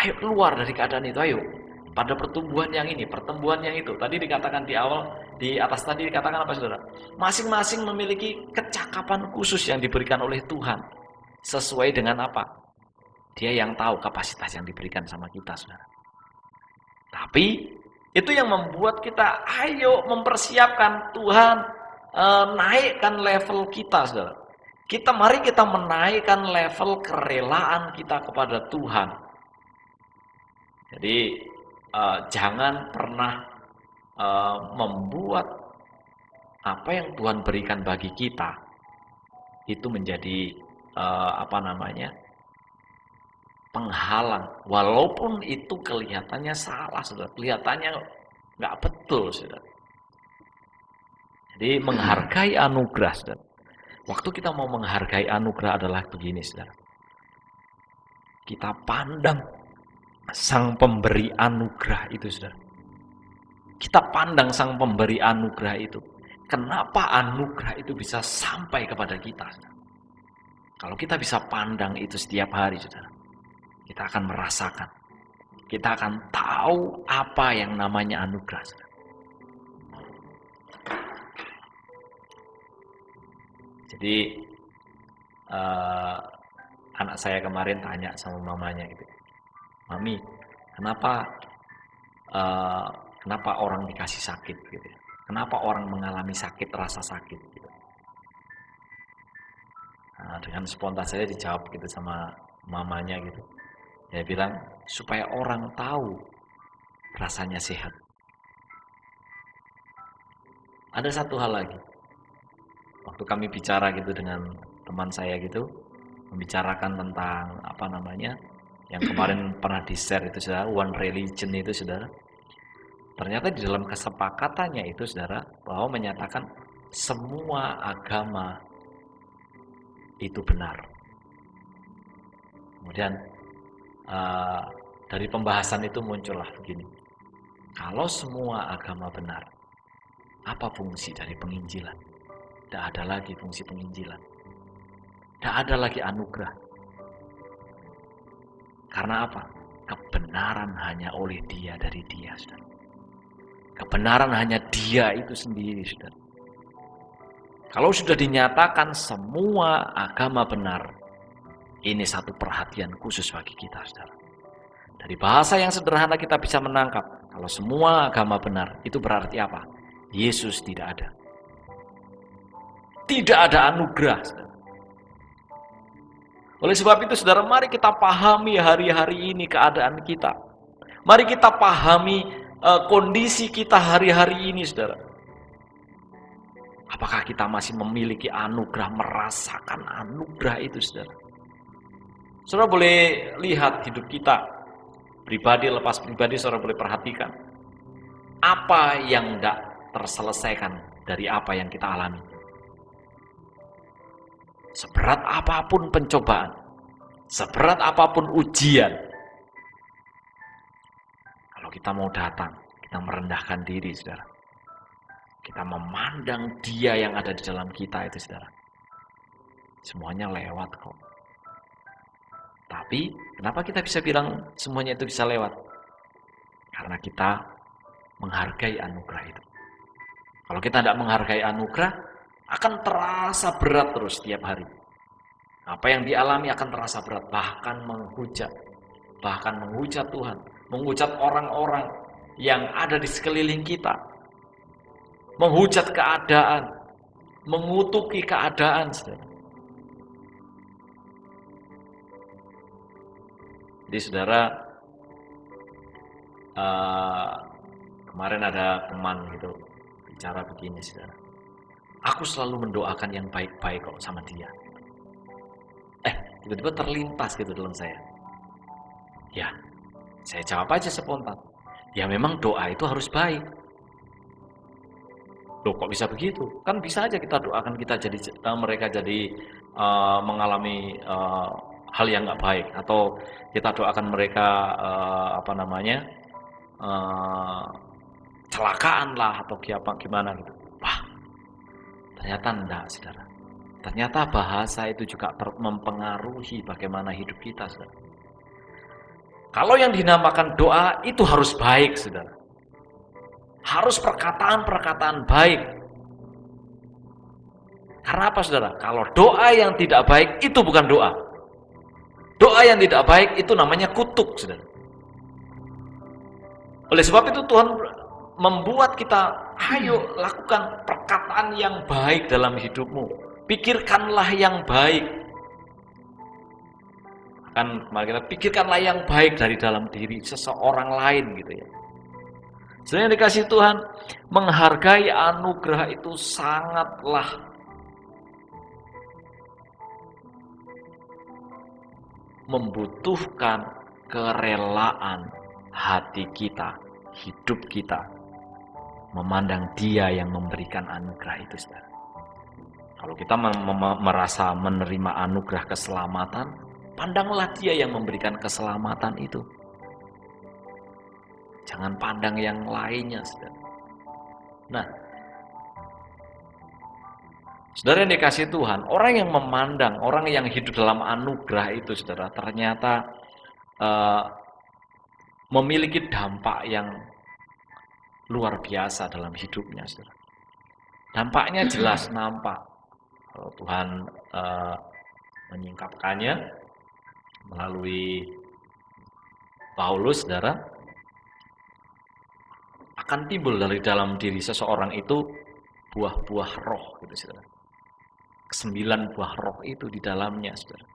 Ayo keluar dari keadaan itu, ayo. Pada pertumbuhan yang ini, pertumbuhan yang itu. Tadi dikatakan di awal, di atas tadi dikatakan apa saudara? Masing-masing memiliki kecakapan khusus yang diberikan oleh Tuhan. Sesuai dengan apa? Dia yang tahu kapasitas yang diberikan sama kita, saudara. Tapi, itu yang membuat kita, ayo mempersiapkan Tuhan, naikkan level kita, saudara. Mari kita menaikkan level kerelaan kita kepada Tuhan. Jadi, jangan pernah membuat apa yang Tuhan berikan bagi kita itu menjadi penghalang, walaupun itu kelihatannya salah, saudara, kelihatannya nggak betul, saudara. Jadi menghargai anugerah, saudara. Waktu kita mau menghargai anugerah adalah begini, saudara. Kita pandang Sang pemberi anugerah itu, saudara. Kita pandang Sang pemberi anugerah itu. kenapa anugerah itu bisa sampai kepada kita. Kalau kita bisa pandang itu setiap hari, saudara, kita akan merasakan, kita akan tahu apa yang namanya anugerah. Saudara. Jadi anak saya kemarin tanya sama mamanya gitu, Mami, kenapa orang dikasih sakit gitu? Kenapa orang mengalami sakit, rasa sakit gitu? Nah, dengan spontan saya dijawab gitu sama mamanya gitu. Dia bilang supaya orang tahu rasanya sehat. Ada satu hal lagi. Waktu kami bicara gitu dengan teman saya gitu, membicarakan tentang apa namanya, yang kemarin pernah di-share itu saudara, One Religion itu saudara. Ternyata di dalam kesepakatannya itu saudara, bahwa menyatakan semua agama itu benar. Kemudian dari pembahasan itu muncullah begini. Kalau semua agama benar, apa fungsi dari penginjilan? Tidak ada lagi fungsi penginjilan. Tidak ada lagi anugerah. Karena apa? Kebenaran hanya oleh Dia, dari Dia, saudara. Kebenaran hanya Dia itu sendiri, saudara. Kalau sudah dinyatakan semua agama benar, ini satu perhatian khusus bagi kita, saudara. Dari bahasa yang sederhana kita bisa menangkap, kalau semua agama benar, itu berarti apa? Yesus tidak ada. Tidak ada anugerah, saudara. Oleh sebab itu, saudara, mari kita pahami hari-hari ini keadaan kita. Mari kita pahami kondisi kita hari-hari ini, saudara. Apakah kita masih memiliki anugerah, merasakan anugerah itu, saudara? Saudara boleh lihat hidup kita, pribadi lepas pribadi, saudara boleh perhatikan. Apa yang tidak terselesaikan dari apa yang kita alami? Seberat apapun pencobaan, seberat apapun ujian, kalau kita mau datang, kita merendahkan diri, saudara. Kita memandang Dia yang ada di dalam kita itu, saudara. Semuanya lewat kok. Tapi, kenapa kita bisa bilang semuanya itu bisa lewat? Karena kita menghargai anugerah itu. Kalau kita tidak menghargai anugerah, akan terasa berat terus setiap hari. Apa yang dialami akan terasa berat, bahkan menghujat Tuhan, menghujat orang-orang yang ada di sekeliling kita, menghujat keadaan, mengutuki keadaan, saudara. Jadi saudara, kemarin ada teman gitu bicara begini, saudara. Aku selalu mendoakan yang baik-baik kok sama dia. Tiba-tiba terlintas gitu dalam saya. Ya, saya jawab aja spontan. Ya memang doa itu harus baik. Loh kok bisa begitu? Kan bisa aja kita doakan mereka jadi mengalami hal yang nggak baik, atau kita doakan mereka celakaan lah atau gimana gitu. Wah, ternyata enggak, saudara. Ternyata bahasa itu juga mempengaruhi bagaimana hidup kita, saudara. Kalau yang dinamakan doa itu harus baik, saudara. Harus perkataan-perkataan baik. Karena apa, saudara? Kalau doa yang tidak baik itu bukan doa. Doa yang tidak baik itu namanya kutuk, saudara. Oleh sebab itu Tuhan membuat kita, ayo lakukan perkataan yang baik dalam hidupmu. Pikirkanlah yang baik. Mari kita pikirkanlah yang baik dari dalam diri seseorang lain gitu ya. Sebenarnya dikasih Tuhan, menghargai anugerah itu sangatlah membutuhkan kerelaan hati kita, hidup kita, memandang Dia yang memberikan anugerah itu, saudara. Kalau kita merasa menerima anugerah keselamatan, pandanglah Dia yang memberikan keselamatan itu. Jangan pandang yang lainnya, saudara. Nah, Saudara yang dikasih Tuhan, orang yang memandang, orang yang hidup dalam anugerah itu, saudara, ternyata memiliki dampak yang luar biasa dalam hidupnya, saudara. Dampaknya jelas nampak. Kalau Tuhan menyingkapkannya melalui Paulus, saudara, akan timbul dari dalam diri seseorang itu buah-buah roh, gitu, saudara. 9 buah roh itu di dalamnya, saudara.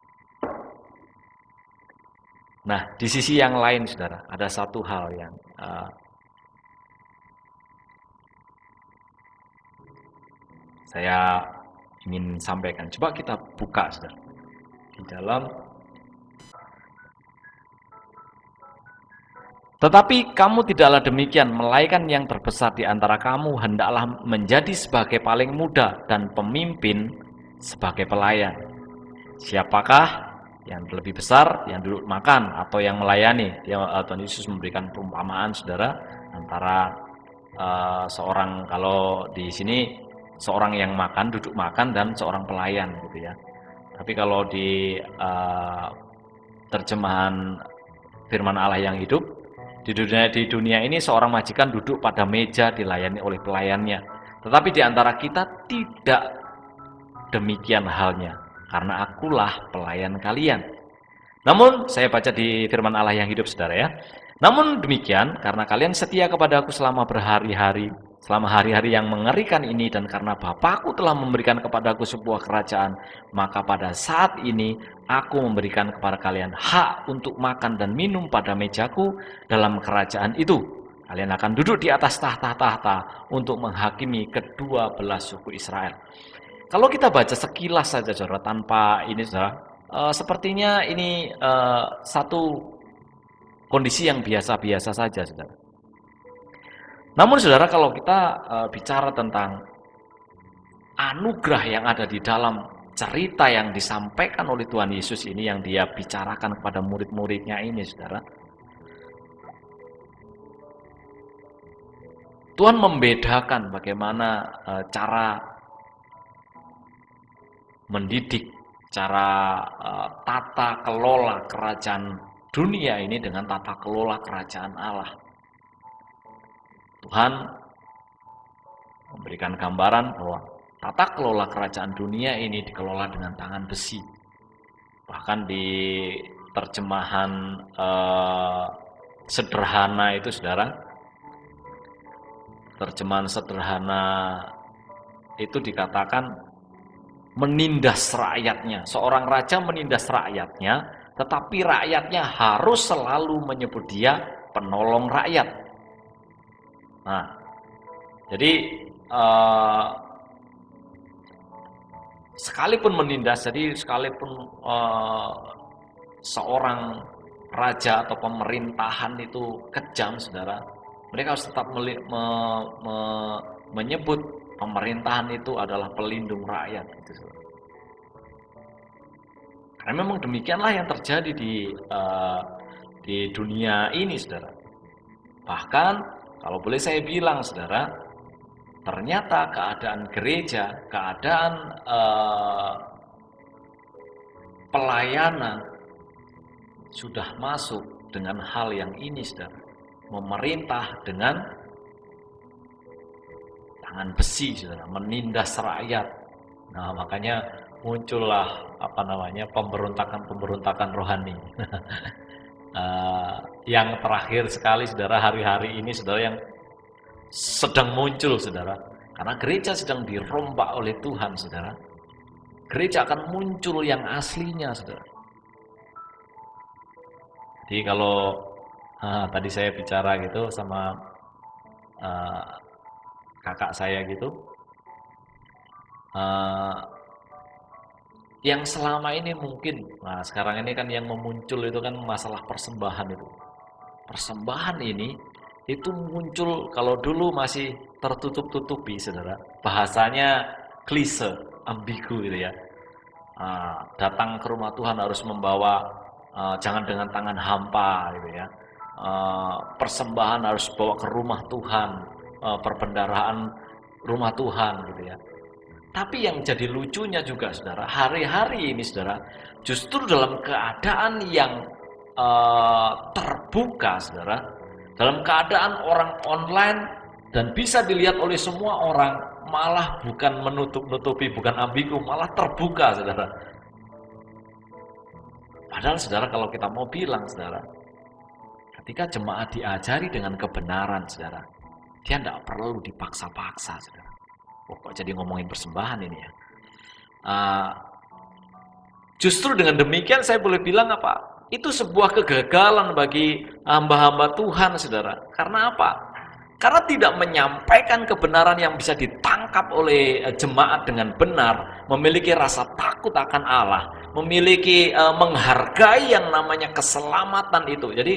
Nah, di sisi yang lain, saudara, ada satu hal yang saya ingin sampaikan. Coba kita buka, saudara, di dalam. Tetapi kamu tidaklah demikian, melainkan yang terbesar di antara kamu hendaklah menjadi sebagai paling muda dan pemimpin sebagai pelayan. Siapakah yang lebih besar, yang duduk makan atau yang melayani? Tuhan Yesus memberikan perumpamaan, saudara, antara seorang, kalau di sini seorang yang makan, duduk makan, dan seorang pelayan, gitu ya. Tapi kalau di terjemahan firman Allah yang hidup, di dunia ini seorang majikan duduk pada meja dilayani oleh pelayannya. Tetapi di antara kita tidak demikian halnya, karena akulah pelayan kalian. Namun, saya baca di firman Allah yang hidup, saudara ya. Namun demikian, karena kalian setia kepada aku selama berhari-hari, selama hari-hari yang mengerikan ini, dan karena Bapakku telah memberikan kepadaku sebuah kerajaan, maka pada saat ini aku memberikan kepada kalian hak untuk makan dan minum pada mejaku dalam kerajaan itu. Kalian akan duduk di atas tahta-tahta untuk menghakimi kedua belah suku Israel. Kalau kita baca sekilas saja, saudara, tanpa ini, saudara, sepertinya ini satu kondisi yang biasa-biasa saja, saudara. Namun, saudara, kalau kita bicara tentang anugerah yang ada di dalam cerita yang disampaikan oleh Tuhan Yesus ini, yang dia bicarakan kepada murid-muridnya ini, saudara, Tuhan membedakan bagaimana cara mendidik, cara tata kelola kerajaan dunia ini dengan tata kelola kerajaan Allah. Tuhan memberikan gambaran bahwa tata kelola kerajaan dunia ini dikelola dengan tangan besi. Bahkan di terjemahan sederhana itu, saudara, terjemahan sederhana itu dikatakan menindas rakyatnya. Seorang raja menindas rakyatnya, tetapi rakyatnya harus selalu menyebut dia penolong rakyat. Nah, jadi sekalipun menindas, jadi sekalipun seorang raja atau pemerintahan itu kejam, saudara, mereka harus tetap menyebut pemerintahan itu adalah pelindung rakyat, gitu, saudara. Karena memang demikianlah yang terjadi di dunia ini, saudara. Bahkan kalau boleh saya bilang, saudara, ternyata keadaan gereja, keadaan pelayanan sudah masuk dengan hal yang ini, saudara. Memerintah dengan tangan besi, saudara, menindas rakyat. Nah, makanya muncullah pemberontakan rohani. Yang terakhir sekali, saudara, hari-hari ini, saudara, yang sedang muncul, saudara, karena gereja sedang dirombak oleh Tuhan, saudara. Gereja akan muncul yang aslinya, saudara. Jadi kalau tadi saya bicara gitu sama kakak saya gitu, yang selama ini mungkin, nah sekarang ini kan yang memuncul itu kan masalah persembahan itu. Persembahan ini itu muncul, kalau dulu masih tertutup-tutupi, saudara. Bahasanya klise, ambigu gitu ya. Datang ke rumah Tuhan harus membawa, jangan dengan tangan hampa gitu ya. Persembahan harus bawa ke rumah Tuhan, perbendaharaan rumah Tuhan gitu ya. Tapi yang jadi lucunya juga, saudara, hari-hari ini, saudara, justru dalam keadaan yang terbuka, saudara, dalam keadaan orang online dan bisa dilihat oleh semua orang, malah bukan menutup-nutupi, bukan ambigu, malah terbuka, saudara. Padahal, saudara, kalau kita mau bilang, saudara, ketika jemaat diajari dengan kebenaran, saudara, dia tidak perlu dipaksa-paksa, saudara. Kok jadi ngomongin persembahan ini ya? Justru dengan demikian saya boleh bilang apa? Itu sebuah kegagalan bagi hamba-hamba Tuhan, saudara. Karena apa? Karena tidak menyampaikan kebenaran yang bisa ditangkap oleh jemaat dengan benar, memiliki rasa takut akan Allah, memiliki menghargai yang namanya keselamatan itu. Jadi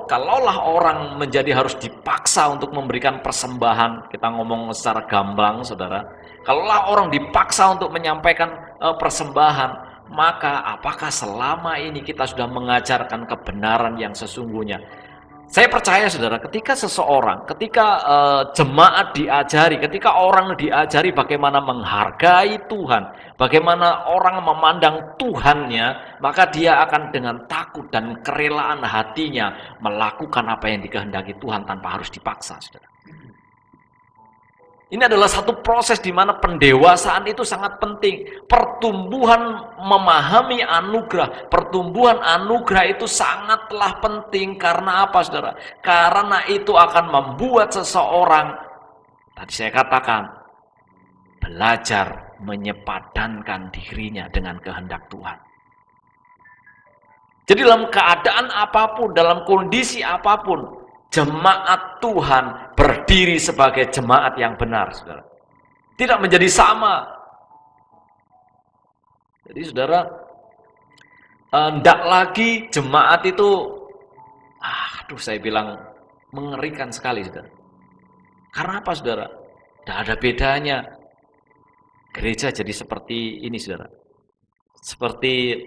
kalaulah orang menjadi harus dipaksa untuk memberikan persembahan, kita ngomong secara gamblang, saudara. Kalaulah orang dipaksa untuk menyampaikan persembahan, maka apakah selama ini kita sudah mengajarkan kebenaran yang sesungguhnya? Saya percaya, saudara, ketika seseorang, ketika jemaat diajari, ketika orang diajari bagaimana menghargai Tuhan, bagaimana orang memandang Tuhannya, maka dia akan dengan takut dan kerelaan hatinya melakukan apa yang dikehendaki Tuhan tanpa harus dipaksa, saudara. Ini adalah satu proses di mana pendewasaan itu sangat penting. Pertumbuhan memahami anugerah, pertumbuhan anugerah itu sangatlah penting. Karena apa, saudara? Karena itu akan membuat seseorang, tadi saya katakan, belajar menyepadankan dirinya dengan kehendak Tuhan. Jadi dalam keadaan apapun, dalam kondisi apapun, jemaat Tuhan berdiri sebagai jemaat yang benar, saudara. Tidak menjadi sama. Jadi, saudara, hendak lagi jemaat itu, saya bilang mengerikan sekali, saudara. Karena apa, saudara? Tidak ada bedanya. Gereja jadi seperti ini, saudara. Seperti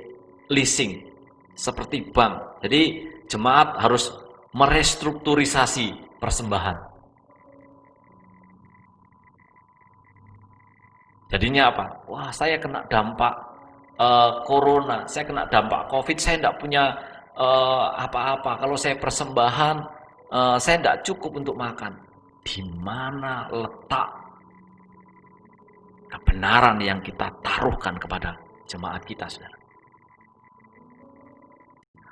leasing, seperti bank. Jadi jemaat harus merestrukturisasi persembahan. Jadinya apa? Wah, saya kena dampak corona, saya kena dampak COVID, saya tidak punya apa-apa. Kalau saya persembahan, saya tidak cukup untuk makan. Di mana letak kebenaran yang kita taruhkan kepada jemaat kita, saudara?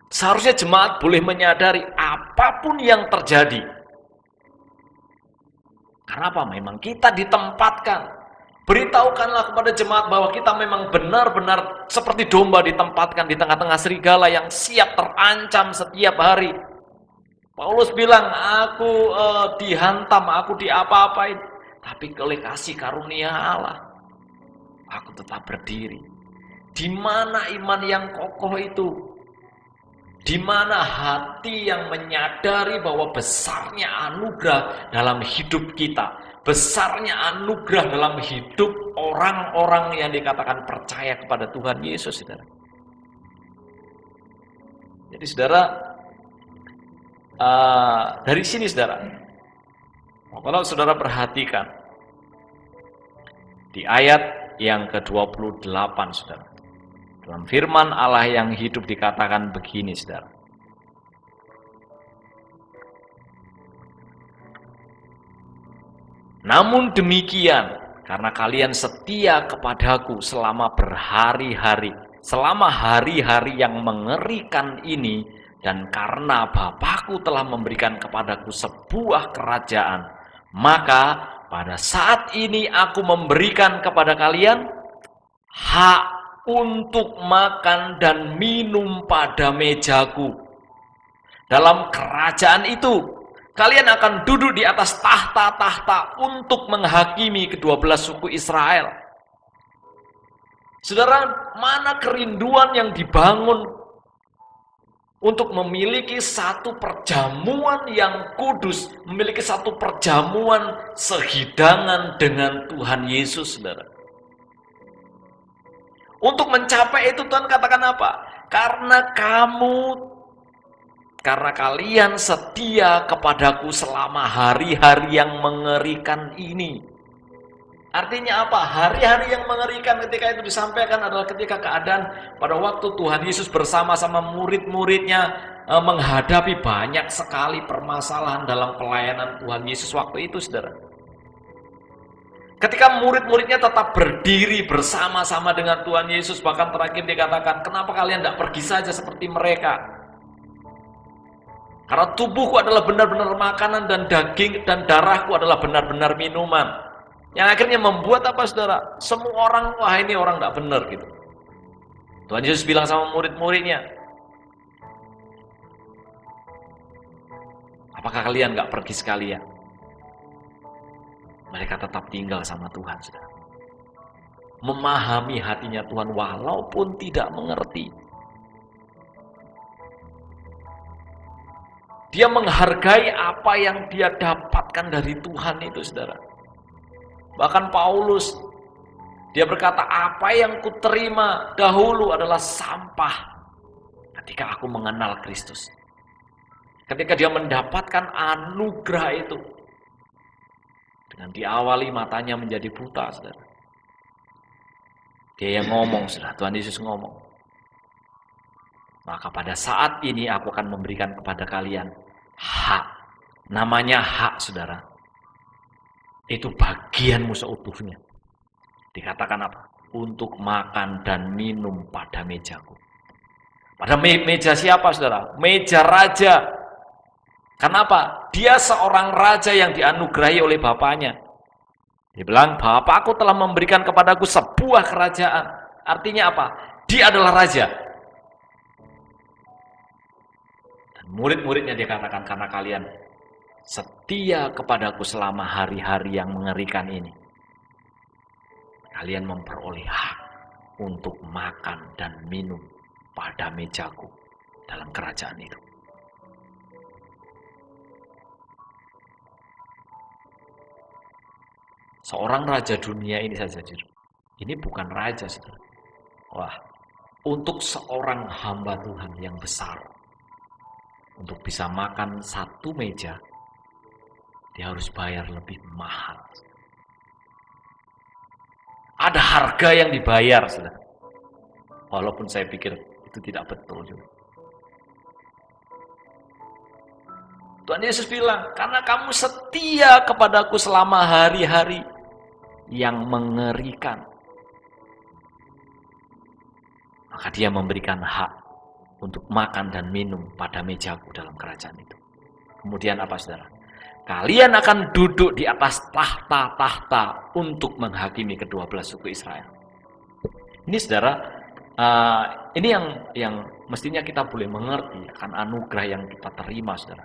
Seharusnya jemaat boleh menyadari apapun yang terjadi. Karena apa? Memang kita ditempatkan. Beritahukanlah kepada jemaat bahwa kita memang benar-benar seperti domba ditempatkan di tengah-tengah serigala yang siap terancam setiap hari. Paulus bilang, aku dihantam, aku diapa-apain. Tapi oleh kasih karunia Allah, aku tetap berdiri. Di mana iman yang kokoh itu? Di mana hati yang menyadari bahwa besarnya anugerah dalam hidup kita, besarnya anugerah dalam hidup orang-orang yang dikatakan percaya kepada Tuhan Yesus, saudara. Jadi, saudara, dari sini, saudara, kalau saudara perhatikan di ayat yang ke-28, saudara, dalam firman Allah yang hidup dikatakan begini, saudara. Namun demikian, karena kalian setia kepadaku selama berhari-hari, selama hari-hari yang mengerikan ini, dan karena Bapakku telah memberikan kepadaku sebuah kerajaan, maka pada saat ini aku memberikan kepada kalian hak untuk makan dan minum pada mejaku. Dalam kerajaan itu, kalian akan duduk di atas tahta-tahta untuk menghakimi ke-12 suku Israel. Saudara, mana kerinduan yang dibangun untuk memiliki satu perjamuan yang kudus, memiliki satu perjamuan sehidangan dengan Tuhan Yesus, saudara. Untuk mencapai itu Tuhan katakan apa? Karena kalian setia kepadaku selama hari-hari yang mengerikan ini. Artinya apa? Hari-hari yang mengerikan ketika itu disampaikan adalah ketika keadaan pada waktu Tuhan Yesus bersama-sama murid-muridnya menghadapi banyak sekali permasalahan dalam pelayanan Tuhan Yesus waktu itu, saudara. Ketika murid-muridnya tetap berdiri bersama-sama dengan Tuhan Yesus, bahkan terakhir dikatakan, kenapa kalian tidak pergi saja seperti mereka? Karena tubuhku adalah benar-benar makanan dan daging dan darahku adalah benar-benar minuman. Yang akhirnya membuat apa, saudara? Semua orang, wah ini orang tidak benar gitu. Tuhan Yesus bilang sama murid-muridnya, apakah kalian nggak pergi sekalian? Mereka tetap tinggal sama Tuhan, saudara. Memahami hatinya Tuhan walaupun tidak mengerti. Dia menghargai apa yang dia dapatkan dari Tuhan itu, saudara. Bahkan Paulus, dia berkata, apa yang kuterima dahulu adalah sampah ketika aku mengenal Kristus. Ketika dia mendapatkan anugerah itu, dengan diawali matanya menjadi buta, saudara. Dia yang ngomong, saudara. Tuhan Yesus ngomong, maka pada saat ini aku akan memberikan kepada kalian hak. Namanya hak, saudara. Itu bagianmu seutuhnya. Dikatakan apa? Untuk makan dan minum pada mejaku. Pada meja siapa, saudara? Meja raja. Kenapa? Dia seorang raja yang dianugerahi oleh bapaknya. Dia bilang, Bapakku telah memberikan kepadaku sebuah kerajaan. Artinya apa? Dia adalah raja. Dan murid-muridnya dia katakan, karena kalian setia kepadaku selama hari-hari yang mengerikan ini, kalian memperoleh hak untuk makan dan minum pada mejaku dalam kerajaan itu. Seorang raja dunia ini saja, ini bukan raja, saudara. Wah, untuk seorang hamba Tuhan yang besar, untuk bisa makan satu meja, dia harus bayar lebih mahal. Ada harga yang dibayar, saudara. Walaupun saya pikir itu tidak betul juga. Tuhan Yesus bilang, karena kamu setia kepadaku selama hari-hari yang mengerikan, maka dia memberikan hak untuk makan dan minum pada mejaku dalam kerajaan itu. Kemudian apa, saudara? Kalian akan duduk di atas tahta-tahta untuk menghakimi kedua belah suku Israel. Ini, saudara, ini yang mestinya kita boleh mengerti akan anugerah yang kita terima, saudara.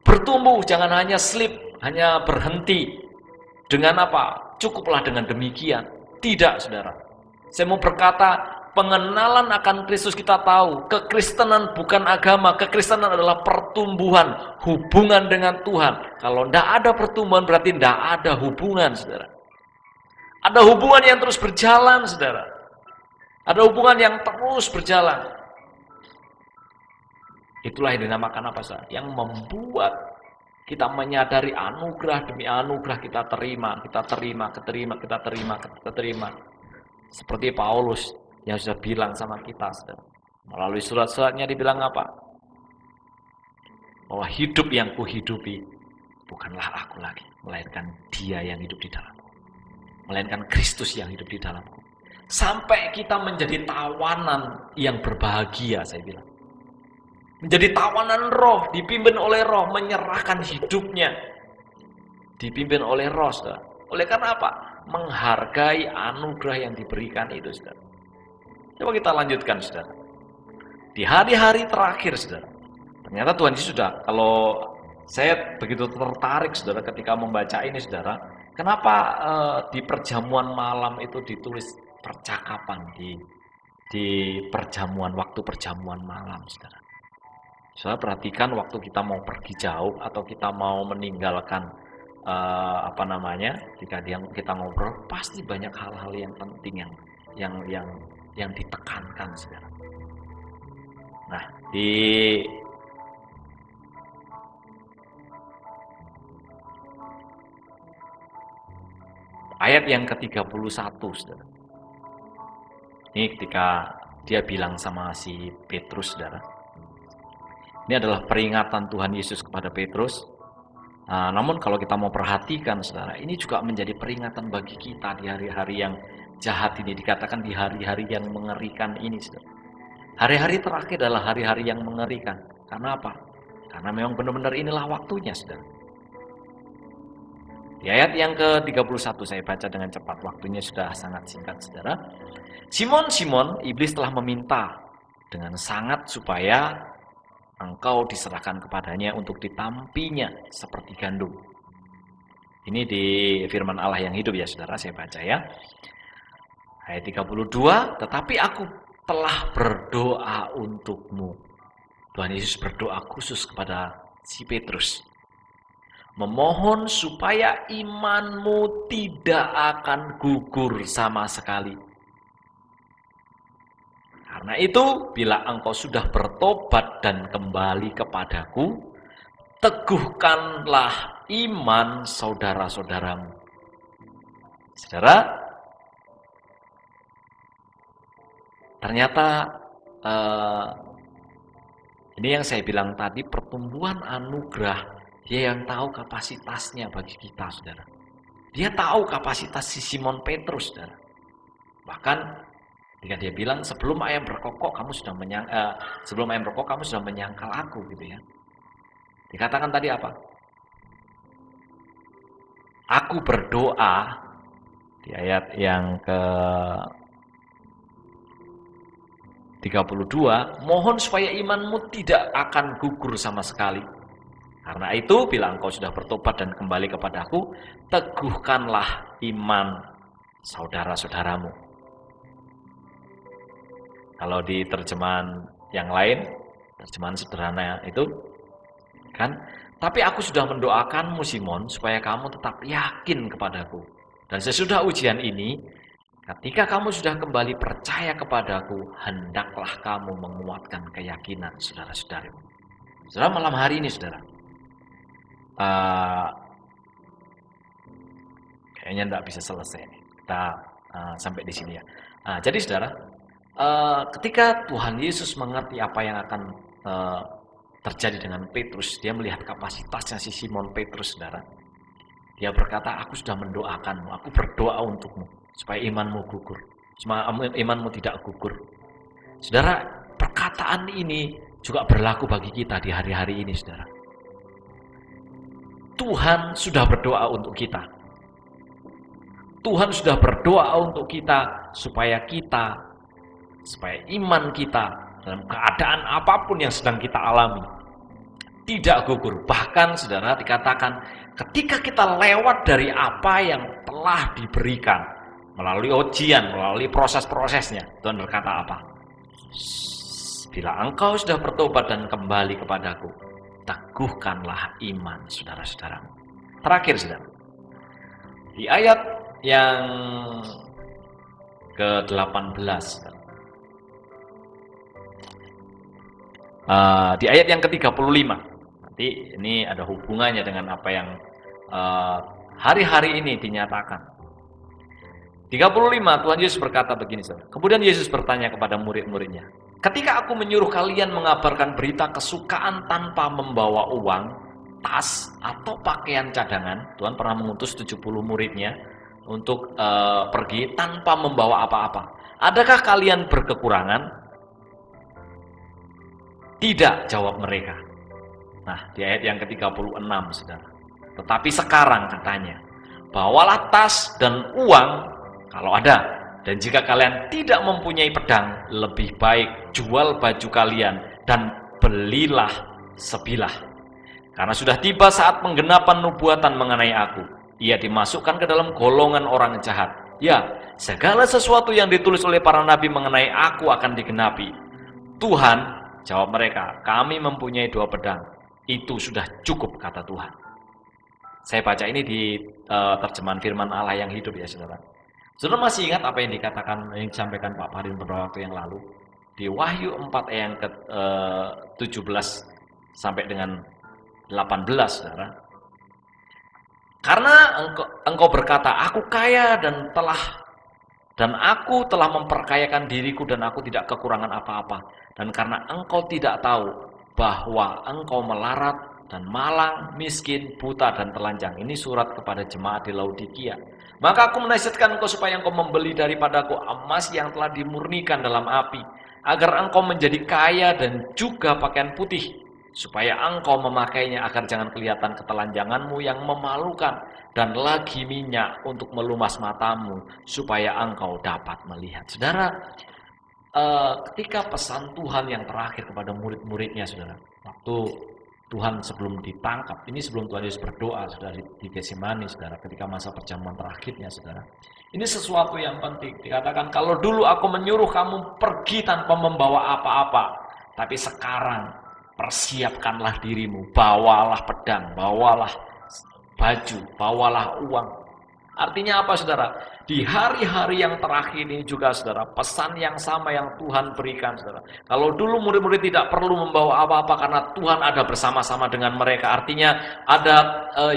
Bertumbuh, jangan hanya slip, hanya berhenti. Dengan apa? Cukuplah dengan demikian. Tidak, saudara. Saya mau berkata, pengenalan akan Kristus kita tahu. Kekristenan bukan agama. Kekristenan adalah pertumbuhan, hubungan dengan Tuhan. Kalau tidak ada pertumbuhan, berarti tidak ada hubungan, saudara. Ada hubungan yang terus berjalan, saudara. Ada hubungan yang terus berjalan. Itulah yang dinamakan apa, saudara? Yang membuat kita menyadari anugerah demi anugerah kita terima. Seperti Paulus yang sudah bilang sama kita, saudara. Melalui surat-suratnya dibilang apa? Bahwa hidup yang kuhidupi bukanlah aku lagi, melainkan Dia yang hidup di dalamku. Melainkan Kristus yang hidup di dalamku. Sampai kita menjadi tawanan yang berbahagia, saya bilang. Menjadi tawanan roh, dipimpin oleh roh, menyerahkan hidupnya. Dipimpin oleh roh, saudara. Oleh karena apa? Menghargai anugerah yang diberikan itu, saudara. Coba kita lanjutkan, saudara. Di hari-hari terakhir, saudara. Ternyata Tuhan Yesus sudah, kalau saya begitu tertarik, saudara, ketika membaca ini, saudara. Kenapa di perjamuan malam itu ditulis percakapan di perjamuan, waktu perjamuan malam, saudara. Saudara perhatikan waktu kita mau pergi jauh atau kita mau meninggalkan jika kita ngobrol, pasti banyak hal-hal yang penting yang ditekankan, saudara. Nah, di ayat yang ke-31, saudara. Ini ketika dia bilang sama si Petrus, saudara. Ini adalah peringatan Tuhan Yesus kepada Petrus. Namun kalau kita mau perhatikan, saudara, ini juga menjadi peringatan bagi kita di hari-hari yang jahat ini. Dikatakan di hari-hari yang mengerikan ini, saudara. Hari-hari terakhir adalah hari-hari yang mengerikan. Karena apa? Karena memang benar-benar inilah waktunya, saudara. Di ayat yang ke-31 saya baca dengan cepat, waktunya sudah sangat singkat, saudara. Simon, Simon, iblis telah meminta dengan sangat supaya engkau diserahkan kepadanya untuk ditampinya seperti gandum. Ini di firman Allah yang hidup ya saudara, saya baca ya. Ayat 32, tetapi aku telah berdoa untukmu. Tuhan Yesus berdoa khusus kepada si Petrus. Memohon supaya imanmu tidak akan gugur sama sekali. Karena itu, bila engkau sudah bertobat dan kembali kepadaku, teguhkanlah iman saudara-saudaramu. Saudara, ternyata ini yang saya bilang tadi, pertumbuhan anugerah, dia yang tahu kapasitasnya bagi kita, saudara. Dia tahu kapasitas si Simon Petrus, saudara. Bahkan ketika dia bilang sebelum ayam berkokok kamu sudah menyangkal aku, gitu ya. Dikatakan tadi apa? Aku berdoa di ayat yang ke 32, mohon supaya imanmu tidak akan gugur sama sekali. Karena itu, bila engkau sudah bertobat dan kembali kepadaku, teguhkanlah iman saudara-saudaramu. Kalau di terjemahan yang lain, terjemahan sederhana itu, kan? Tapi aku sudah mendoakanmu Simon, supaya kamu tetap yakin kepadaku. Dan sesudah ujian ini, ketika kamu sudah kembali percaya kepadaku, hendaklah kamu menguatkan keyakinan saudara-saudarimu. Saudara, malam hari ini, saudara, kayaknya tidak bisa selesai nih. Kita sampai di sini ya. Jadi, saudara, ketika Tuhan Yesus mengerti apa yang akan terjadi dengan Petrus, dia melihat kapasitasnya si Simon Petrus, saudara. Dia berkata, aku sudah mendoakanmu, aku berdoa untukmu, supaya imanmu gugur, supaya imanmu tidak gugur. Saudara, perkataan ini juga berlaku bagi kita di hari-hari ini, saudara. Tuhan sudah berdoa untuk kita. Tuhan sudah berdoa untuk kita supaya iman kita dalam keadaan apapun yang sedang kita alami tidak gugur. Bahkan saudara, dikatakan ketika kita lewat dari apa yang telah diberikan melalui ujian, melalui proses-prosesnya, Tuhan berkata apa? Bila engkau sudah bertobat dan kembali kepadaku, teguhkanlah iman saudara-saudaramu. Terakhir, saudara, di ayat yang ke-18, di ayat yang ke-35, nanti ini ada hubungannya dengan apa yang hari-hari ini dinyatakan. 35, Tuhan Yesus berkata begini, saudara. Kemudian Yesus bertanya kepada murid-muridnya, ketika aku menyuruh kalian mengabarkan berita kesukaan tanpa membawa uang, tas, atau pakaian cadangan, Tuhan pernah mengutus 70 muridnya untuk pergi tanpa membawa apa-apa. Adakah kalian berkekurangan? Tidak, jawab mereka. Nah, di ayat yang ke-36, saudara. Tetapi sekarang katanya, bawalah tas dan uang kalau ada. Dan jika kalian tidak mempunyai pedang, lebih baik jual baju kalian dan belilah sebilah. Karena sudah tiba saat penggenapan nubuatan mengenai aku. Ia dimasukkan ke dalam golongan orang jahat. Ya, segala sesuatu yang ditulis oleh para nabi mengenai aku akan digenapi. Tuhan, jawab mereka, kami mempunyai 2 pedang. Itu sudah cukup, kata Tuhan. Saya baca ini di terjemahan firman Allah yang hidup ya, saudara. Saudara masih ingat apa yang disampaikan Pak Farin beberapa waktu yang lalu? Di Wahyu 4 ayat yang ke-17 sampai dengan 18, saudara. Karena engkau berkata, aku kaya dan aku telah memperkayakan diriku dan aku tidak kekurangan apa-apa. Dan karena engkau tidak tahu bahwa engkau melarat dan malang, miskin, buta, dan telanjang. Ini surat kepada jemaat di Laodikia. Maka aku menasihatkan engkau supaya engkau membeli daripadaku emas yang telah dimurnikan dalam api, agar engkau menjadi kaya dan juga pakaian putih, supaya engkau memakainya agar jangan kelihatan ketelanjanganmu yang memalukan, dan lagi minyak untuk melumas matamu, supaya engkau dapat melihat. Saudara, ketika pesan Tuhan yang terakhir kepada murid-muridnya, saudara, waktu Tuhan sebelum ditangkap, ini sebelum Tuhan Yesus berdoa, saudara, di Getsemani, saudara, ketika masa perjamuan terakhirnya, saudara. Ini sesuatu yang penting. Dikatakan, kalau dulu aku menyuruh kamu pergi tanpa membawa apa-apa, tapi sekarang persiapkanlah dirimu, bawalah pedang, bawalah baju, bawalah uang. Artinya apa, saudara? Di hari-hari yang terakhir ini juga, saudara, pesan yang sama yang Tuhan berikan, saudara. Kalau dulu murid-murid tidak perlu membawa apa-apa karena Tuhan ada bersama-sama dengan mereka. Artinya ada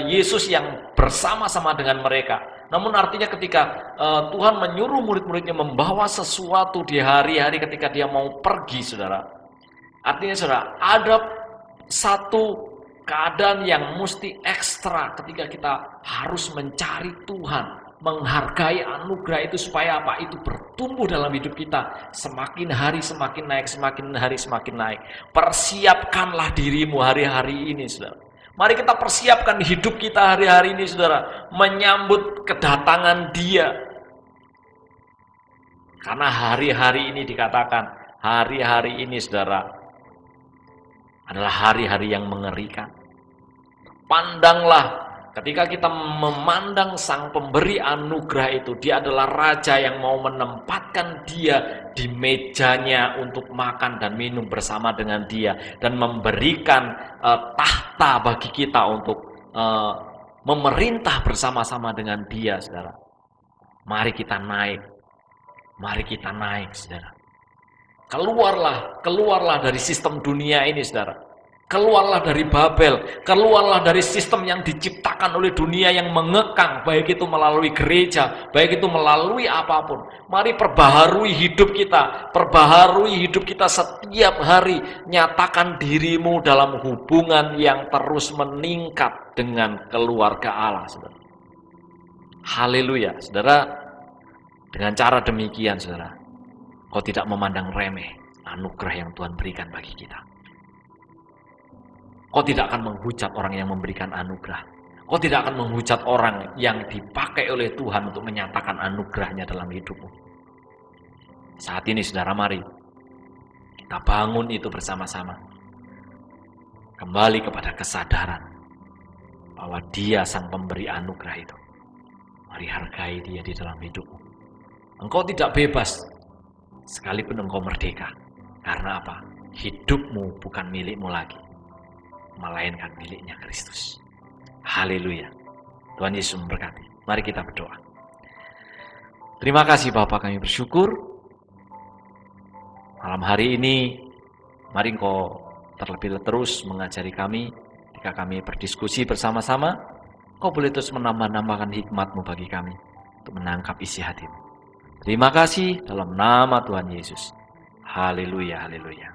Yesus yang bersama-sama dengan mereka. Namun artinya ketika Tuhan menyuruh murid-muridnya membawa sesuatu di hari-hari ketika dia mau pergi, saudara. Artinya, saudara, ada satu keadaan yang mesti ekstra ketika kita harus mencari Tuhan, menghargai anugerah itu supaya apa? Itu bertumbuh dalam hidup kita. Semakin hari semakin naik, semakin hari semakin naik. Persiapkanlah dirimu hari-hari ini, saudara. Mari kita persiapkan hidup kita hari-hari ini, saudara, menyambut kedatangan Dia. Karena hari-hari ini dikatakan, hari-hari ini, saudara, adalah hari-hari yang mengerikan. Pandanglah, ketika kita memandang Sang Pemberi anugerah itu, Dia adalah Raja yang mau menempatkan dia di mejanya untuk makan dan minum bersama dengan Dia, dan memberikan tahta bagi kita untuk memerintah bersama-sama dengan Dia, saudara. Mari kita naik, saudara. Keluarlah dari sistem dunia ini, saudara. Keluarlah dari Babel, keluarlah dari sistem yang diciptakan oleh dunia yang mengekang, baik itu melalui gereja, baik itu melalui apapun. Mari perbaharui hidup kita setiap hari. Nyatakan dirimu dalam hubungan yang terus meningkat dengan keluarga Allah, saudara. Haleluya, saudara. Dengan cara demikian, saudara, kau tidak memandang remeh anugerah yang Tuhan berikan bagi kita. Kau tidak akan menghujat orang yang memberikan anugerah. Kau tidak akan menghujat orang yang dipakai oleh Tuhan untuk menyatakan anugerahnya dalam hidupmu. Saat ini, saudara, mari kita bangun itu bersama-sama. Kembali kepada kesadaran bahwa Dia Sang Pemberi anugerah itu. Mari hargai Dia di dalam hidupmu. Engkau tidak bebas sekalipun engkau merdeka. Karena apa? Hidupmu bukan milikmu lagi, melainkan miliknya Kristus. Haleluya. Tuhan Yesus memberkati. Mari kita berdoa. Terima kasih Bapa, kami bersyukur. Malam hari ini, mari Engkau terlebih terus mengajari kami. Ketika kami berdiskusi bersama-sama, Engkau boleh terus menambah-nambahkan hikmat-Mu bagi kami untuk menangkap isi hati-Mu. Terima kasih dalam nama Tuhan Yesus. Haleluya, haleluya.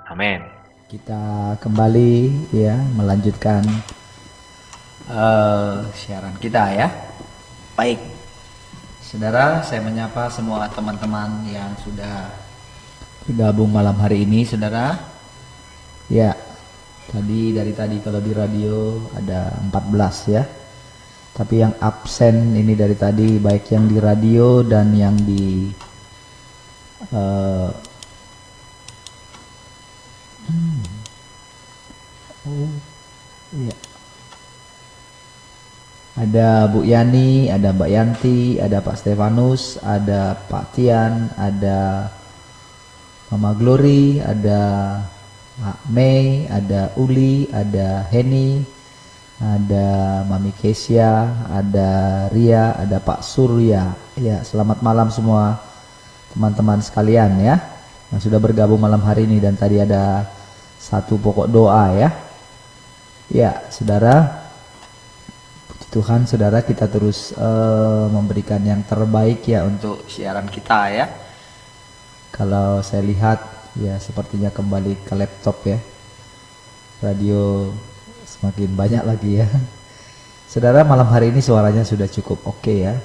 Amin. Kita kembali ya melanjutkan siaran kita ya. Baik, saudara, saya menyapa semua teman-teman yang sudah bergabung malam hari ini, saudara. Ya, dari tadi kalau di radio ada 14 ya. Tapi yang absen ini dari tadi baik yang di radio dan yang di iya. Ada Bu Yani, ada Mbak Yanti, ada Pak Stefanus, ada Pak Tian, ada Mama Glory, ada Pak Mei, ada Uli, ada Heni, ada Mami Kesia, ada Ria, ada Pak Surya. Ya, selamat malam semua teman-teman sekalian ya, yang sudah bergabung malam hari ini. Dan tadi ada satu pokok doa ya. Ya, saudara, puji Tuhan, saudara, kita terus memberikan yang terbaik ya untuk siaran kita ya. Kalau saya lihat ya sepertinya kembali ke laptop ya. Radio semakin banyak lagi ya. Saudara, malam hari ini suaranya sudah cukup oke ya.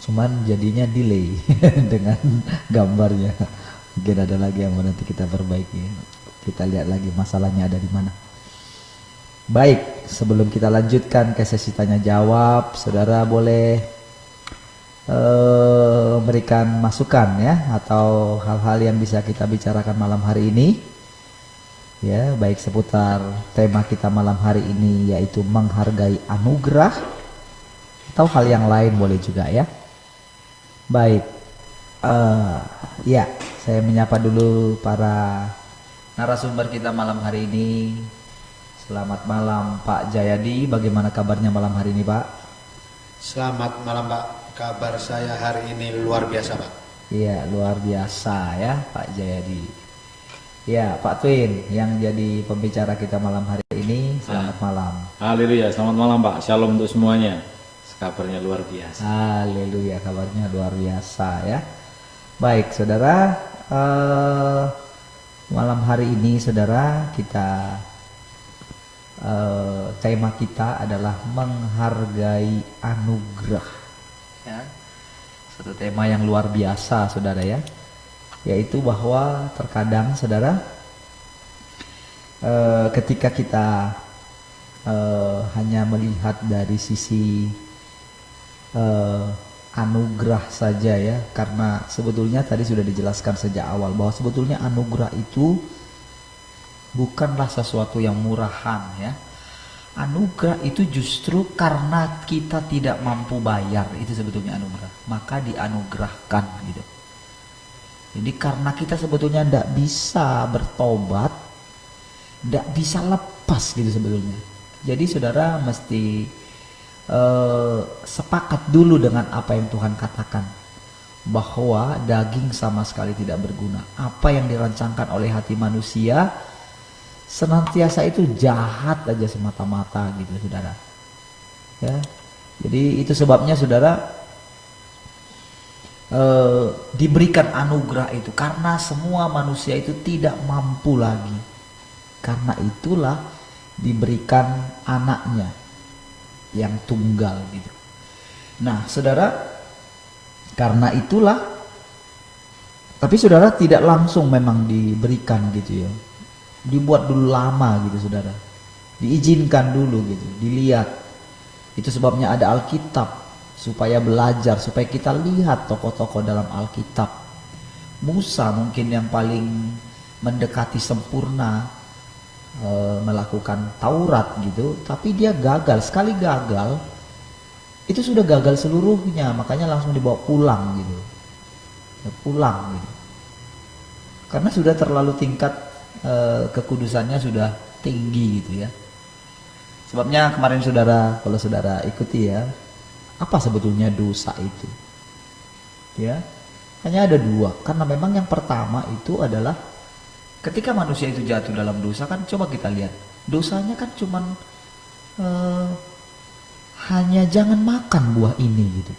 Cuman jadinya delay dengan gambarnya. Mungkin ada lagi yang mau nanti kita perbaiki. Kita lihat lagi masalahnya ada di mana. Baik, sebelum kita lanjutkan ke sesi tanya jawab, saudara boleh memberikan masukan ya, atau hal-hal yang bisa kita bicarakan malam hari ini ya, baik seputar tema kita malam hari ini yaitu menghargai anugerah, atau hal yang lain boleh juga ya. Baik, ya saya menyapa dulu para narasumber kita malam hari ini. Selamat malam Pak Jayadi, bagaimana kabarnya malam hari ini Pak? Selamat malam Pak, kabar saya hari ini luar biasa Pak. Iya, luar biasa ya Pak Jayadi. Ya, Pak Twin yang jadi pembicara kita malam hari ini, selamat malam. Haleluya, selamat malam Pak. Shalom untuk semuanya. Kabarnya luar biasa. Haleluya, kabarnya luar biasa ya. Baik saudara, malam hari ini saudara kita tema kita adalah menghargai anugerah ya. Satu tema yang luar biasa saudara ya, yaitu bahwa terkadang saudara ketika kita hanya melihat dari sisi anugerah saja ya, karena sebetulnya tadi sudah dijelaskan sejak awal bahwa sebetulnya anugerah itu bukanlah sesuatu yang murahan ya. Anugerah itu justru karena kita tidak mampu bayar, itu sebetulnya anugerah, maka dianugerahkan gitu. Jadi karena kita sebetulnya tidak bisa bertobat, tidak bisa lepas gitu sebetulnya. Jadi saudara mesti sepakat dulu dengan apa yang Tuhan katakan, bahwa daging sama sekali tidak berguna. Apa yang dirancangkan oleh hati manusia senantiasa itu jahat aja semata-mata gitu saudara ya. Jadi itu sebabnya saudara diberikan anugerah itu karena semua manusia itu tidak mampu lagi. Karena itulah diberikan anaknya yang tunggal gitu. Nah saudara, karena itulah, tapi saudara tidak langsung memang diberikan gitu ya, dibuat dulu lama gitu saudara, diizinkan dulu gitu, dilihat. Itu sebabnya ada Alkitab, supaya belajar, supaya kita lihat tokoh-tokoh dalam Alkitab. Musa mungkin yang paling mendekati sempurna melakukan Taurat gitu, tapi dia gagal. Sekali gagal itu sudah gagal seluruhnya, makanya langsung dibawa pulang gitu ya, pulang gitu, karena sudah terlalu tingkat kekudusannya sudah tinggi gitu ya. Sebabnya kemarin saudara, kalau saudara ikuti ya, apa sebetulnya dosa itu ya, hanya ada dua. Karena memang yang pertama itu adalah ketika manusia itu jatuh dalam dosa, kan coba kita lihat dosanya kan cuman hanya jangan makan buah ini gitu,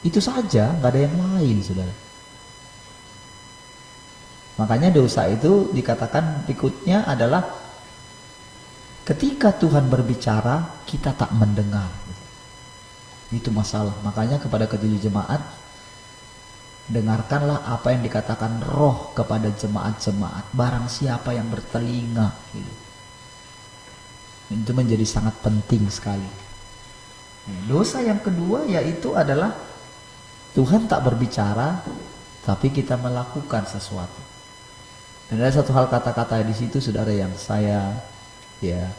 itu saja, nggak ada yang lain saudara. Makanya dosa itu dikatakan berikutnya adalah ketika Tuhan berbicara kita tak mendengar. Itu masalah. Makanya kepada ketujuh jemaat, dengarkanlah apa yang dikatakan Roh kepada jemaat-jemaat. Barang siapa yang bertelinga gitu. Itu menjadi sangat penting sekali. Dosa yang kedua yaitu adalah Tuhan tak berbicara, tapi kita melakukan sesuatu. Dan ada satu hal kata-kata di situ saudara yang saya ya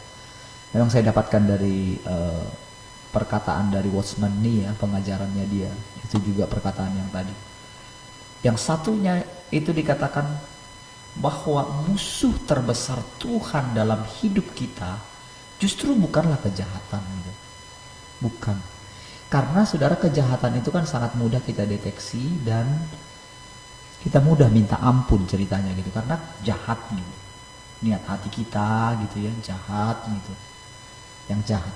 memang saya dapatkan dari perkataan dari Watchman Nee ya, pengajarannya dia. Itu juga perkataan yang tadi. Yang satunya itu dikatakan bahwa musuh terbesar Tuhan dalam hidup kita justru bukanlah kejahatan gitu. Bukan. Karena saudara, kejahatan itu kan sangat mudah kita deteksi dan kita mudah minta ampun ceritanya gitu, karena jahat gitu, niat hati kita gitu ya, jahat gitu, yang jahat.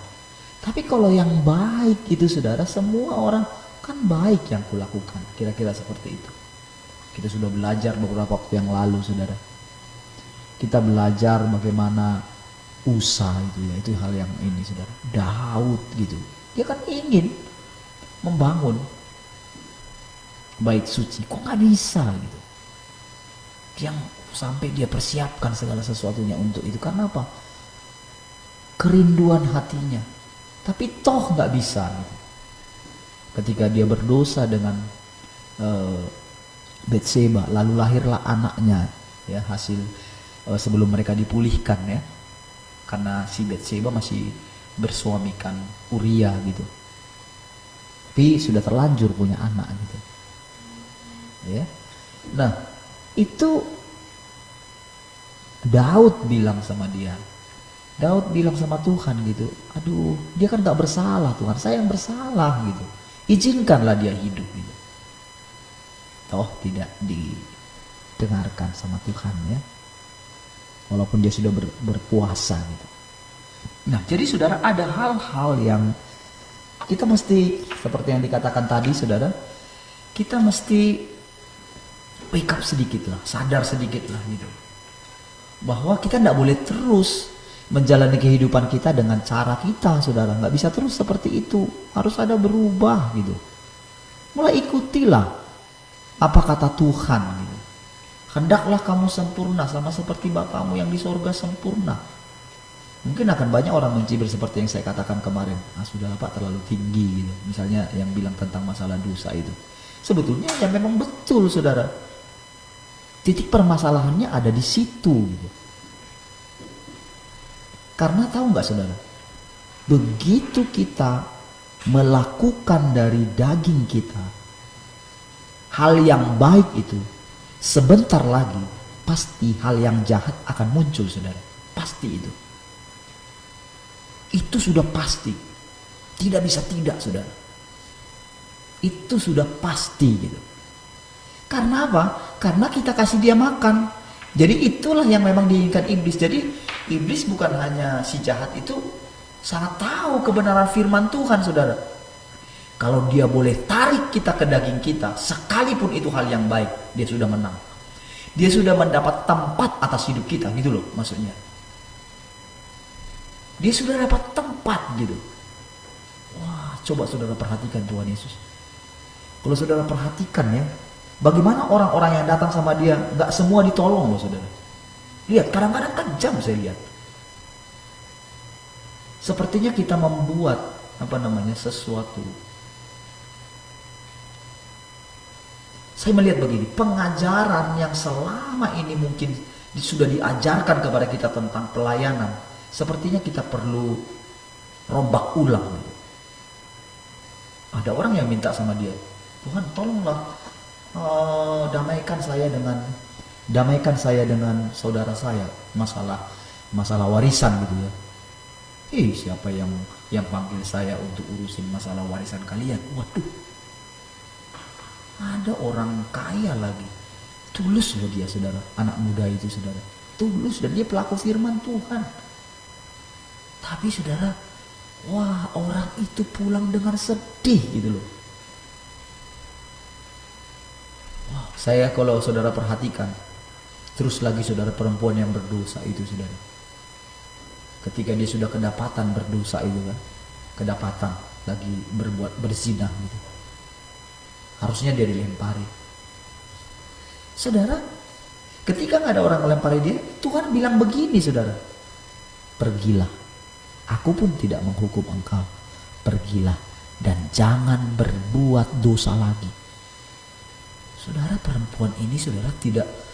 Tapi kalau yang baik itu saudara, semua orang kan baik yang kulakukan. Kira-kira seperti itu. Kita sudah belajar beberapa waktu yang lalu saudara. Kita belajar bagaimana Usa itu ya, itu hal yang ini saudara. Daud gitu, dia kan ingin membangun bait suci, kok nggak bisa gitu. Yang sampai dia persiapkan segala sesuatunya untuk itu, karena apa? Kerinduan hatinya. Tapi toh nggak bisa gitu. Ketika dia berdosa dengan Betseba, lalu lahirlah anaknya ya, hasil sebelum mereka dipulihkan ya, karena si Betseba masih bersuamikan Uria gitu, tapi sudah terlanjur punya anak gitu ya. Nah itu Daud bilang sama dia, Daud bilang sama Tuhan gitu, aduh dia kan gak bersalah Tuhan, saya yang bersalah gitu, izinkanlah dia hidup gitu. Toh tidak didengarkan sama Tuhan ya, walaupun dia sudah berpuasa gitu. Nah jadi saudara, ada hal-hal yang kita mesti, seperti yang dikatakan tadi saudara, kita mesti wake up sedikit lah, sadar sedikit lah gitu, bahwa kita tidak boleh terus menjalani kehidupan kita dengan cara kita saudara. Nggak bisa terus seperti itu, harus ada berubah gitu. Mulai ikutilah apa kata Tuhan gitu. Hendaklah kamu sempurna sama seperti Bapamu yang di sorga sempurna. Mungkin akan banyak orang mencibir seperti yang saya katakan kemarin, sudah Pak terlalu tinggi gitu. Misalnya yang bilang tentang masalah dosa itu, sebetulnya ya memang betul saudara, titik permasalahannya ada di situ gitu. Karena tahu nggak saudara, begitu kita melakukan dari daging kita hal yang baik itu, sebentar lagi pasti hal yang jahat akan muncul saudara. Pasti itu. Itu sudah pasti. Tidak bisa tidak saudara. Itu sudah pasti gitu. Karena apa? Karena kita kasih dia makan. Jadi itulah yang memang diinginkan iblis. Jadi iblis bukan hanya si jahat itu, sangat tahu kebenaran firman Tuhan saudara. Kalau dia boleh tarik kita ke daging kita, sekalipun itu hal yang baik, dia sudah menang. Dia sudah mendapat tempat atas hidup kita, gitu loh maksudnya. Dia sudah dapat tempat gitu. Wah, coba saudara perhatikan Tuhan Yesus. Kalau saudara perhatikan ya, bagaimana orang-orang yang datang sama dia, nggak semua ditolong loh saudara. Lihat, kadang-kadang kejam saya lihat. Sepertinya kita membuat sesuatu. Saya melihat begini, pengajaran yang selama ini mungkin sudah diajarkan kepada kita tentang pelayanan, sepertinya kita perlu rombak ulang gitu. Ada orang yang minta sama dia, Tuhan tolonglah damaikan saya dengan saudara saya, masalah warisan gitu ya. Siapa yang panggil saya untuk urusin masalah warisan kalian? Waduh, ada orang kaya lagi, tulus loh dia saudara, anak muda itu saudara, tulus, dan dia pelaku firman Tuhan. Tapi saudara, wah, orang itu pulang dengan sedih gitu loh. Wah, saya kalau saudara perhatikan, terus lagi saudara, perempuan yang berdosa itu saudara, ketika dia sudah kedapatan berdosa itu kan, kedapatan lagi berzina gitu, harusnya dia dilempari. Saudara, ketika nggak ada orang melempari dia, Tuhan bilang begini saudara, pergilah, aku pun tidak menghukum engkau, pergilah dan jangan berbuat dosa lagi. Saudara, perempuan ini saudara tidak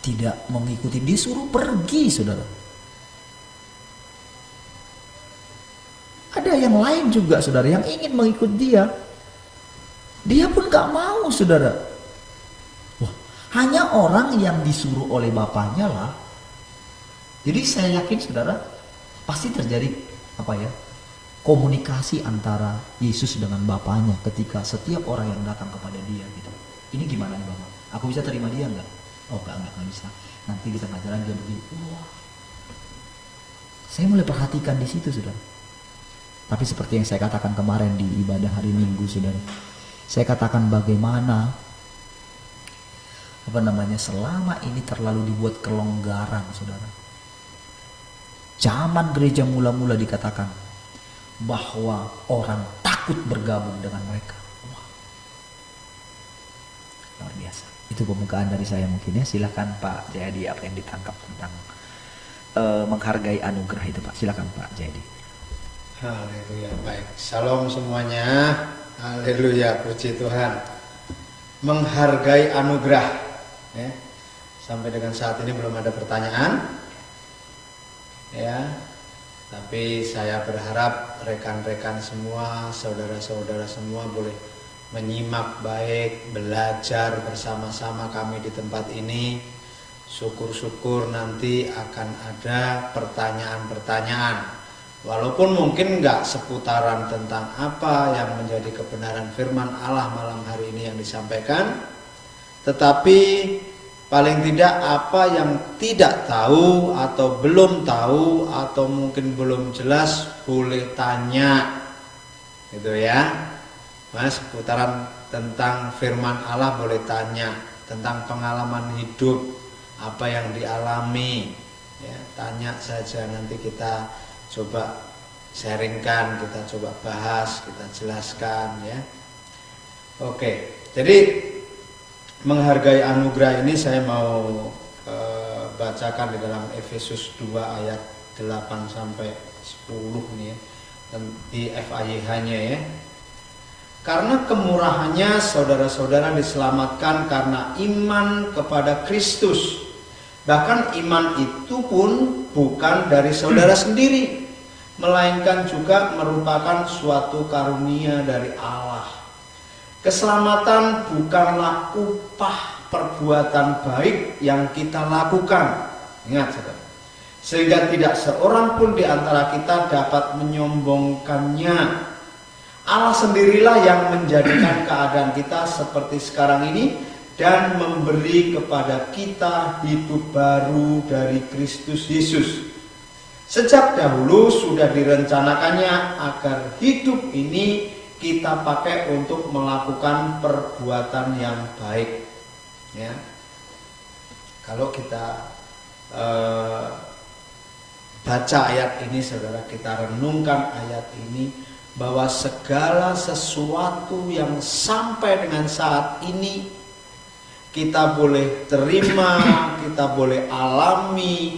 tidak mengikuti, disuruh pergi saudara. Ada yang lain juga saudara yang ingin mengikut dia, dia pun gak mau saudara. Wah, hanya orang yang disuruh oleh bapaknya lah. Jadi saya yakin saudara, pasti terjadi komunikasi antara Yesus dengan bapaknya ketika setiap orang yang datang kepada dia gitu. Ini gimana nih Bapak? Aku bisa terima dia enggak? Oh enggak bisa. Nanti di tengah jalan dia begini. Wah. Saya mulai perhatikan di situ saudara. Tapi seperti yang saya katakan kemarin di ibadah hari Minggu, saudara, saya katakan bagaimana selama ini terlalu dibuat kelonggaran, saudara. Zaman gereja mula-mula dikatakan bahwa orang takut bergabung dengan mereka. Wah, luar biasa. Itu pembukaan dari saya mungkin ya. Silakan Pak Jayadi, apa yang ditangkap tentang menghargai anugerah itu, Pak? Silakan Pak Jayadi. Haleluya. Baik, shalom semuanya. Haleluya, puji Tuhan. Menghargai anugerah ya. Sampai dengan saat ini belum ada pertanyaan ya, tapi saya berharap rekan-rekan semua, saudara-saudara semua boleh menyimak baik, belajar bersama-sama kami di tempat ini. Syukur-syukur nanti akan ada pertanyaan-pertanyaan, walaupun mungkin nggak seputaran tentang apa yang menjadi kebenaran firman Allah malam hari ini yang disampaikan, tetapi paling tidak apa yang tidak tahu atau belum tahu atau mungkin belum jelas boleh tanya, gitu ya. Mas, seputaran tentang firman Allah boleh tanya, tentang pengalaman hidup apa yang dialami ya, tanya saja, nanti kita coba sharingkan, kita coba bahas, kita jelaskan ya. Oke, jadi menghargai anugerah ini saya mau bacakan di dalam Efesus 2 ayat 8 sampai 10 nih ya, di FAYH-nya ya. Karena kemurahannya saudara-saudara diselamatkan karena iman kepada Kristus. Bahkan iman itu pun bukan dari saudara sendiri, melainkan juga merupakan suatu karunia dari Allah. Keselamatan bukanlah upah perbuatan baik yang kita lakukan. Ingat, saudara. Sehingga tidak seorang pun di antara kita dapat menyombongkannya. Allah sendirilah yang menjadikan keadaan kita seperti sekarang ini dan memberi kepada kita hidup baru dari Kristus Yesus. Sejak dahulu sudah direncanakannya agar hidup ini kita pakai untuk melakukan perbuatan yang baik. Ya. Kalau kita baca ayat ini, saudara, kita renungkan ayat ini, bahwa segala sesuatu yang sampai dengan saat ini kita boleh terima, kita boleh alami,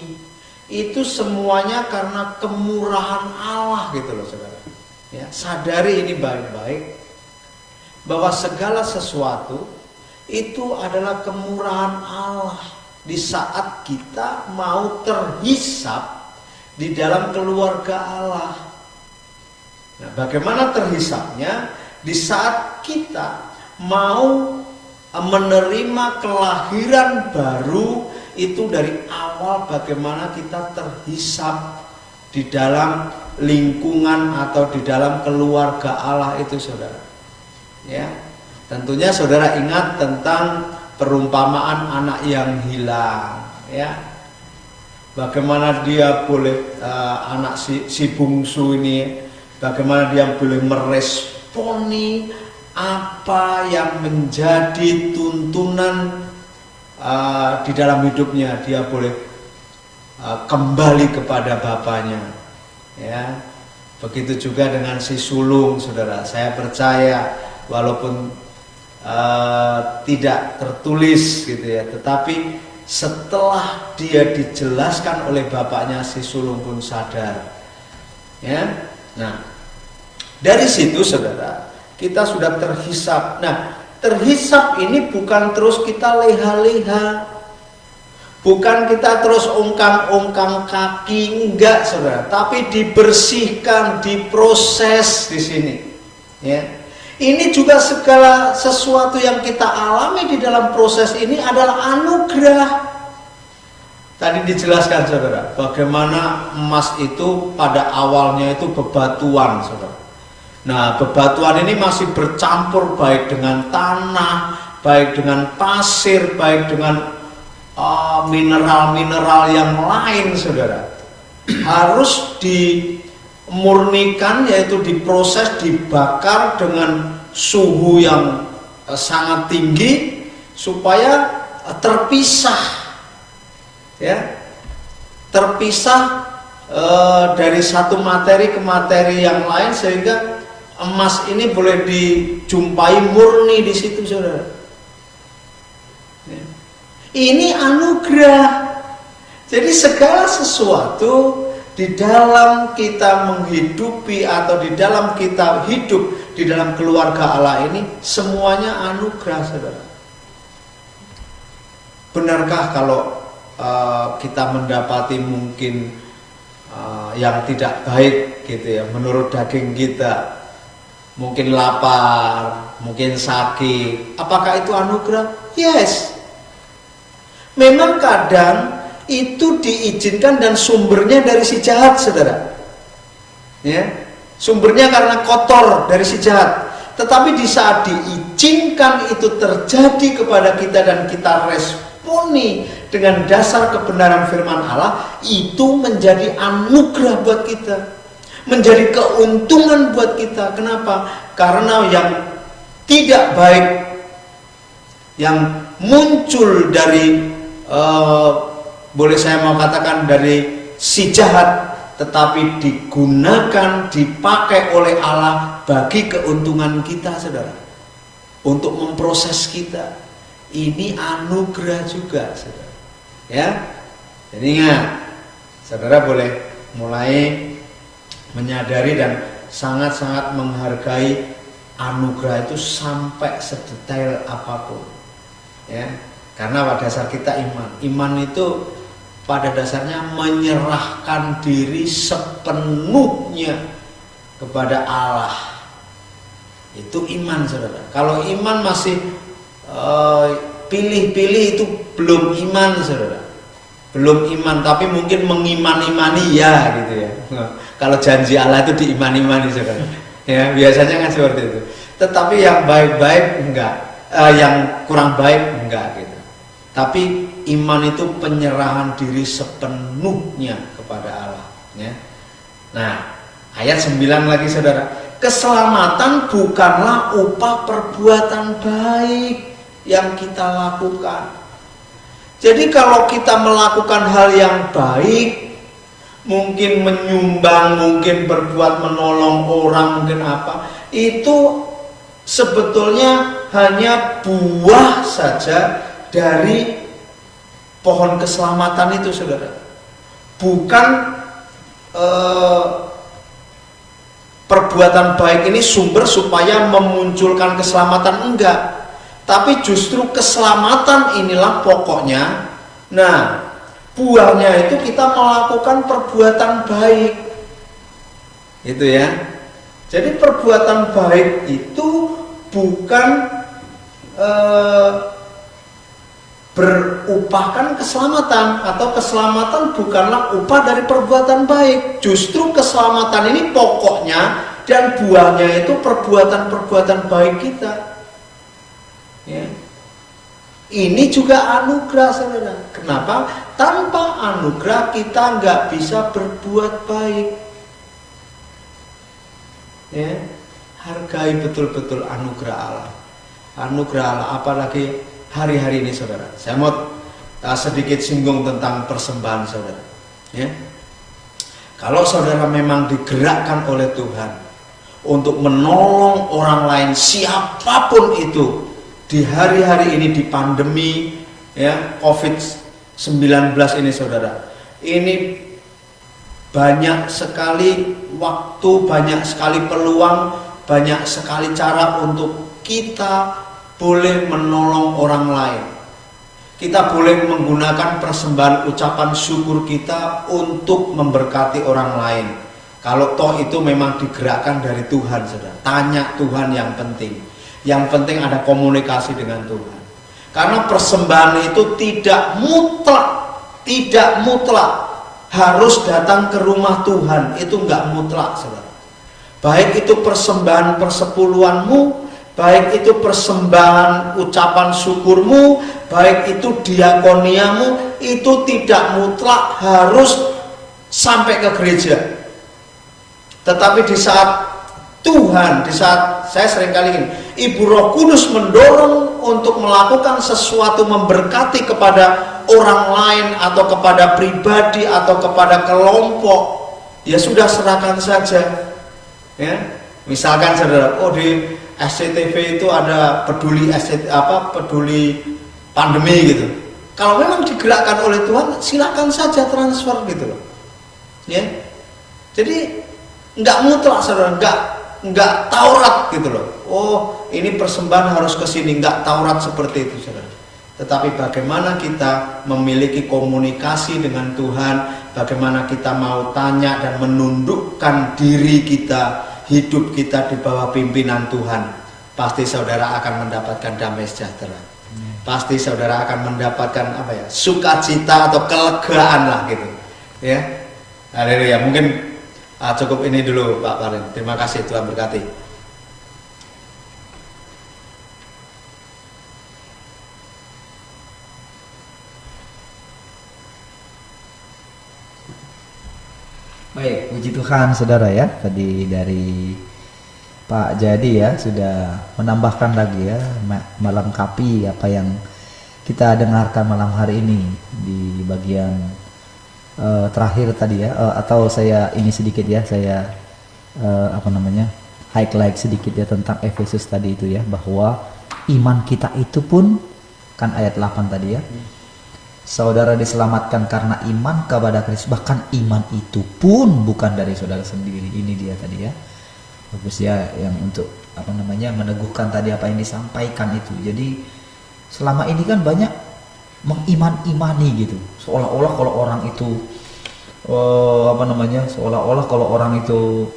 itu semuanya karena kemurahan Allah, gitu loh, saudara. Ya, sadari ini baik-baik, bahwa segala sesuatu itu adalah kemurahan Allah di saat kita mau terhisap di dalam keluarga Allah. Nah, bagaimana terhisapnya? Di saat kita mau menerima kelahiran baru, itu dari awal bagaimana kita terhisap di dalam lingkungan atau di dalam keluarga Allah itu, saudara. Ya, tentunya saudara ingat tentang perumpamaan anak yang hilang, ya. Bagaimana dia boleh anak si bungsu ini, bagaimana dia boleh meresponi apa yang menjadi tuntunan di dalam hidupnya. Dia boleh kembali kepada bapaknya, ya. Begitu juga dengan si sulung, saudara. Saya percaya walaupun tidak tertulis gitu ya, tetapi setelah dia dijelaskan oleh bapaknya, si sulung pun sadar, ya. Nah, dari situ, saudara, kita sudah terhisap. Nah, terhisap ini bukan terus kita leha-leha, bukan kita terus ongkang-ongkang kaki, enggak, saudara, tapi dibersihkan, diproses di sini, ya. Ini juga segala sesuatu yang kita alami di dalam proses ini adalah anugerah. Tadi dijelaskan, saudara, bagaimana emas itu pada awalnya itu bebatuan, saudara. Nah, bebatuan ini masih bercampur baik dengan tanah, baik dengan pasir, baik dengan mineral-mineral yang lain, saudara. Harus murnikan, yaitu diproses, dibakar dengan suhu yang sangat tinggi supaya terpisah, ya, terpisah dari satu materi ke materi yang lain, sehingga emas ini boleh dijumpai murni di situ, saudara. Ini anugerah. Jadi segala sesuatu di dalam kita menghidupi atau di dalam kita hidup di dalam keluarga Allah ini semuanya anugerah, saudara. Benarkah kalau kita mendapati mungkin yang tidak baik gitu ya, menurut daging kita, mungkin lapar, mungkin sakit, apakah itu anugerah? Yes. Memang kadang itu diizinkan dan sumbernya dari si jahat, saudara. Ya, sumbernya karena kotor dari si jahat. Tetapi di saat diizinkan itu terjadi kepada kita dan kita responi dengan dasar kebenaran firman Allah, itu menjadi anugerah buat kita, menjadi keuntungan buat kita. Kenapa? Karena yang tidak baik yang muncul dari boleh saya mau katakan dari si jahat, tetapi digunakan, dipakai oleh Allah bagi keuntungan kita, saudara, untuk memproses kita. Ini anugerah juga, saudara. Ya, jadi ingat, saudara boleh mulai menyadari dan sangat-sangat menghargai anugerah itu sampai sedetail apapun, ya. Karena pada dasar kita iman itu pada dasarnya menyerahkan diri sepenuhnya kepada Allah. Itu iman, saudara. Kalau iman masih pilih-pilih, itu belum iman, saudara. Belum iman, tapi mungkin mengimani-imani, ya gitu ya. Kalau janji Allah itu diimani-imani, saudara. Ya, biasanya kan seperti itu. Tetapi yang baik-baik enggak, yang kurang baik enggak gitu. Tapi iman itu penyerahan diri sepenuhnya kepada Allah, ya. Nah, ayat 9 lagi, saudara. Keselamatan bukanlah upah perbuatan baik yang kita lakukan. Jadi kalau kita melakukan hal yang baik, mungkin menyumbang, mungkin berbuat menolong orang, mungkin apa, itu sebetulnya hanya buah saja dari pohon keselamatan itu, saudara. Bukan perbuatan baik ini sumber supaya memunculkan keselamatan, enggak. Tapi justru keselamatan inilah pokoknya. Nah, buahnya itu kita melakukan perbuatan baik. Itu ya. Jadi perbuatan baik itu bukan berupahkan keselamatan, atau keselamatan bukanlah upah dari perbuatan baik. Justru keselamatan ini pokoknya dan buahnya itu perbuatan-perbuatan baik kita, ya. Ini juga anugerah, saudara. Kenapa? Tanpa anugerah kita nggak bisa berbuat baik, ya. Hargai betul-betul anugerah Allah. Anugerah Allah, apalagi hari-hari ini, saudara. Saya mau sedikit singgung tentang persembahan, saudara, ya. Kalau saudara memang digerakkan oleh Tuhan untuk menolong orang lain, siapapun itu, di hari-hari ini, di pandemi, ya, COVID-19 ini, saudara, ini banyak sekali waktu, banyak sekali peluang, banyak sekali cara untuk kita boleh menolong orang lain. Kita boleh menggunakan persembahan ucapan syukur kita untuk memberkati orang lain. Kalau toh itu memang digerakkan dari Tuhan, saudara. Tanya Tuhan yang penting. Yang penting ada komunikasi dengan Tuhan. Karena persembahan itu tidak mutlak harus datang ke rumah Tuhan. Itu enggak mutlak, saudara. Baik itu persembahan persepuluhanmu, baik itu persembahan ucapan syukurmu, baik itu diakoniamu, itu tidak mutlak harus sampai ke gereja. Tetapi di saat Tuhan, di saat saya sering kali ini, Ibu Roh Kudus mendorong untuk melakukan sesuatu, memberkati kepada orang lain atau kepada pribadi atau kepada kelompok, ya sudah serahkan saja. Ya, misalkan saudara, oh di SCTV itu ada peduli peduli pandemi gitu. Kalau memang digerakkan oleh Tuhan, silakan saja transfer gitu loh. Ya, jadi nggak mutlak saudara, nggak Taurat gitu loh. Oh ini persembahan harus ke sini, nggak Taurat seperti itu saudara. Tetapi bagaimana kita memiliki komunikasi dengan Tuhan, bagaimana kita mau tanya dan menundukkan diri kita, hidup kita di bawah pimpinan Tuhan, pasti saudara akan mendapatkan damai sejahtera. Pasti saudara akan mendapatkan sukacita atau kelegaan lah gitu. Ya, haleluya. Mungkin cukup ini dulu Pak Parin. Terima kasih, Tuhan berkati. Baik, puji Tuhan saudara ya. Tadi dari Pak Jadi ya sudah menambahkan lagi ya, melengkapi apa yang kita dengarkan malam hari ini di bagian terakhir tadi ya, atau saya ini sedikit ya, saya highlight sedikit ya tentang Efesus tadi itu ya, bahwa iman kita itu pun kan ayat 8 tadi ya. Saudara diselamatkan karena iman kepada Kristus, bahkan iman itu pun bukan dari saudara sendiri. Ini dia tadi ya. Bagus ya yang untuk meneguhkan tadi apa yang disampaikan itu. Jadi selama ini kan banyak mengiman-imani gitu. Seolah-olah kalau orang itu seolah-olah kalau orang itu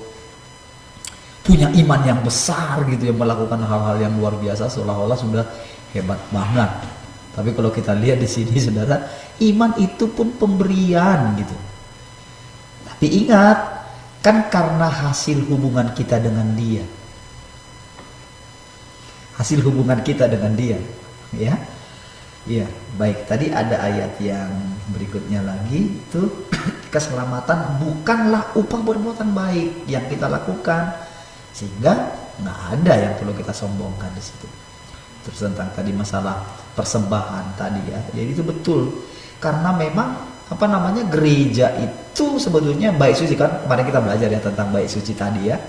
punya iman yang besar gitu, yang melakukan hal-hal yang luar biasa, seolah-olah sudah hebat banget. Tapi kalau kita lihat di sini saudara, iman itu pun pemberian gitu. Tapi ingat, kan karena hasil hubungan kita dengan Dia. Hasil hubungan kita dengan Dia, ya. Iya, baik. Tadi ada ayat yang berikutnya lagi itu keselamatan bukanlah upah perbuatan baik yang kita lakukan, sehingga nggak ada yang perlu kita sombongkan di situ. Terus tentang tadi masalah persembahan tadi ya, jadi itu betul karena memang gereja itu sebetulnya baik suci kan, kemarin kita belajar ya tentang baik suci tadi ya,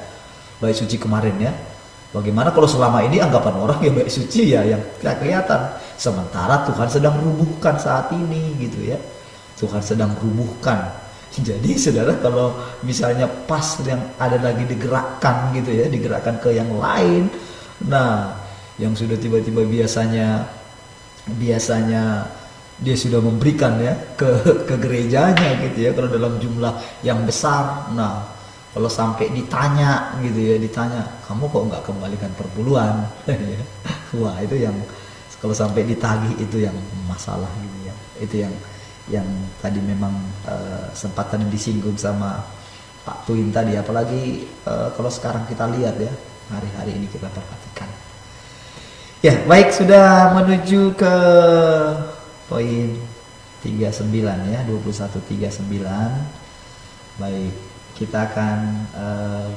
baik suci kemarin ya. Bagaimana kalau selama ini anggapan orang ya baik suci ya yang tidak kelihatan, sementara Tuhan sedang rubuhkan saat ini gitu ya, Tuhan sedang rubuhkan. Jadi saudara kalau misalnya pas yang ada lagi digerakkan gitu ya, digerakkan ke yang lain, nah yang sudah tiba-tiba biasanya dia sudah memberikan ya ke gerejanya gitu ya, kalau dalam jumlah yang besar. Nah kalau sampai ditanya gitu ya, kamu kok nggak kembalikan perpuluhan wah itu yang kalau sampai ditagih itu yang masalah gitu ya. Itu yang tadi memang sempat tadi disinggung sama Pak Tuin tadi, apalagi kalau sekarang kita lihat ya, hari-hari ini kita perhatikan. Ya, baik, sudah menuju ke poin 39 ya, 21:39. Baik, kita akan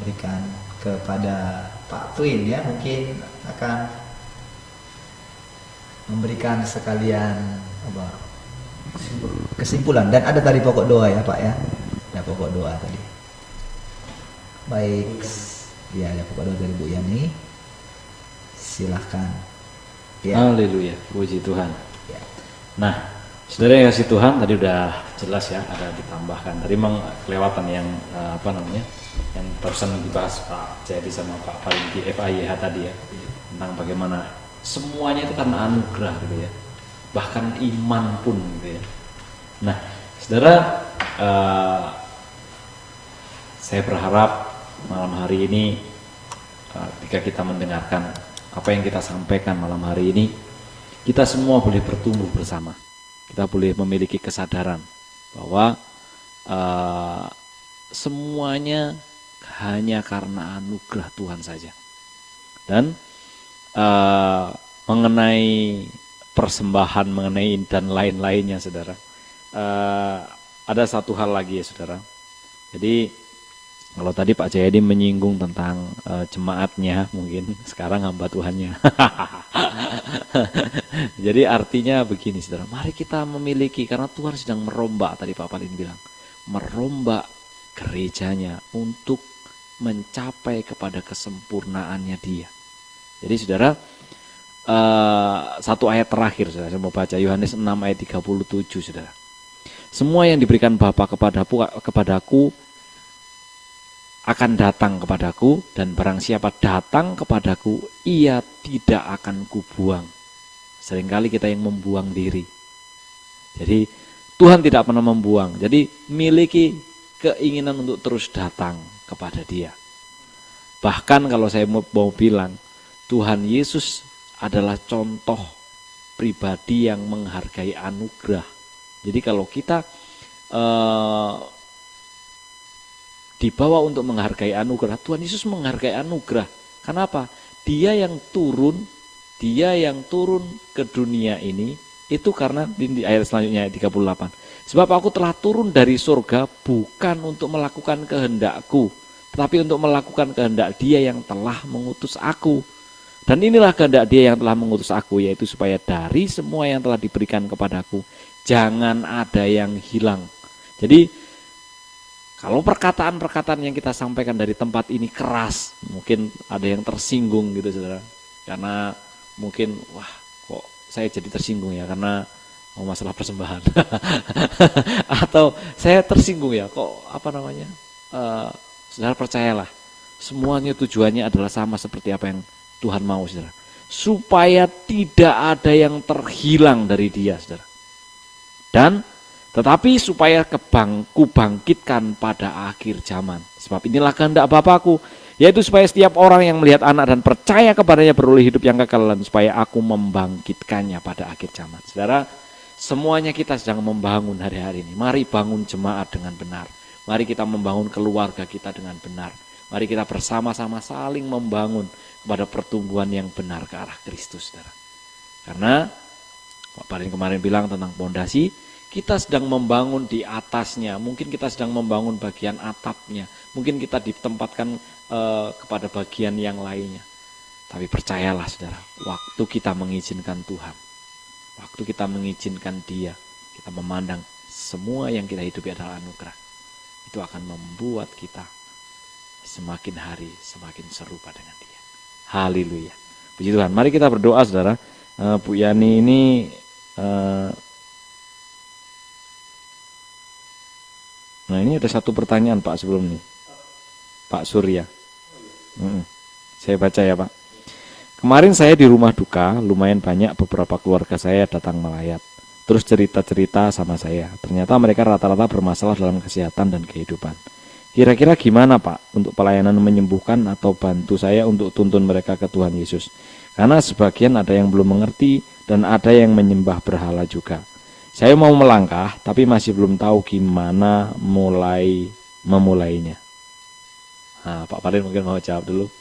berikan kepada Pak Twin ya, mungkin akan memberikan sekalian kesimpulan, dan ada tadi pokok doa ya Pak ya, ada pokok doa tadi. Baik, ya ada pokok doa dari Bu Yani, silahkan. Ya. Haleluya, puji Tuhan. Ya. Nah, saudara yang kasih Tuhan, tadi udah jelas ya, ada ditambahkan. Tadi memang kelewatan yang yang barusan dibahas Pak Jadi sama Pak Paling di FIH tadi ya, tentang bagaimana semuanya itu karena anugerah gitu ya, bahkan iman pun gitu ya. Nah, saudara, saya berharap malam hari ini ketika kita mendengarkan apa yang kita sampaikan malam hari ini, kita semua boleh bertumbuh bersama. Kita boleh memiliki kesadaran bahwa semuanya hanya karena anugerah Tuhan saja. Dan mengenai persembahan, mengenai dan lain-lainnya saudara, ada satu hal lagi ya saudara. Jadi Kalau tadi Pak Jayadi menyinggung tentang jemaatnya, mungkin sekarang hamba Tuhannya. Jadi artinya begini saudara, mari kita memiliki, karena Tuhan sedang merombak, tadi Pak Palin bilang, merombak gerejanya untuk mencapai kepada kesempurnaannya Dia. Jadi saudara, satu ayat terakhir saudara, saya mau baca Yohanes 6 ayat 37 saudara. Semua yang diberikan Bapa kepadaku akan datang kepadaku, dan barang siapa datang kepadaku, ia tidak akan kubuang. Seringkali kita yang membuang diri. Jadi Tuhan tidak pernah membuang. Jadi miliki keinginan untuk terus datang kepada Dia. Bahkan kalau saya mau bilang, Tuhan Yesus adalah contoh pribadi yang menghargai anugerah. Jadi kalau kita dibawa untuk menghargai anugerah, Tuhan Yesus menghargai anugerah. Kenapa? Dia yang turun ke dunia ini, itu karena di ayat selanjutnya ayat 38. Sebab aku telah turun dari surga bukan untuk melakukan kehendakku, tetapi untuk melakukan kehendak Dia yang telah mengutus aku. Dan inilah kehendak Dia yang telah mengutus aku, yaitu supaya dari semua yang telah diberikan kepadaku, jangan ada yang hilang. Jadi kalau perkataan-perkataan yang kita sampaikan dari tempat ini keras, mungkin ada yang tersinggung gitu saudara. Karena mungkin, wah kok saya jadi tersinggung ya karena masalah persembahan. Atau saya tersinggung ya, kok saudara percayalah, semuanya tujuannya adalah sama seperti apa yang Tuhan mau saudara. Supaya tidak ada yang terhilang dari Dia saudara. Tetapi supaya kubangkitkan pada akhir zaman. Sebab inilah kehendak Bapakku, yaitu supaya setiap orang yang melihat anak dan percaya kepadanya beroleh hidup yang kekal, dan supaya aku membangkitkannya pada akhir zaman. Saudara, semuanya kita sedang membangun hari-hari ini. Mari bangun jemaat dengan benar. Mari kita membangun keluarga kita dengan benar. Mari kita bersama-sama saling membangun kepada pertumbuhan yang benar ke arah Kristus, saudara. Karena Pak Parin kemarin bilang tentang pondasi, kita sedang membangun di atasnya, mungkin kita sedang membangun bagian atapnya, mungkin kita ditempatkan kepada bagian yang lainnya. Tapi percayalah saudara, waktu kita mengizinkan Tuhan, waktu kita mengizinkan Dia, kita memandang semua yang kita hidupi adalah anugerah, itu akan membuat kita semakin hari semakin serupa dengan Dia. Haleluya. Puji Tuhan. Mari kita berdoa saudara. Bu Yani ini nah ini ada satu pertanyaan Pak sebelum ini, Pak Surya. Saya baca ya Pak. Kemarin saya di rumah duka, lumayan banyak beberapa keluarga saya datang melayat. Terus cerita-cerita sama saya. Ternyata mereka rata-rata bermasalah dalam kesehatan dan kehidupan. Kira-kira gimana Pak untuk pelayanan menyembuhkan atau bantu saya untuk tuntun mereka ke Tuhan Yesus? Karena sebagian ada yang belum mengerti dan ada yang menyembah berhala juga. Saya mau melangkah, tapi masih belum tahu gimana memulainya. Nah, Pak Parin mungkin mau jawab dulu.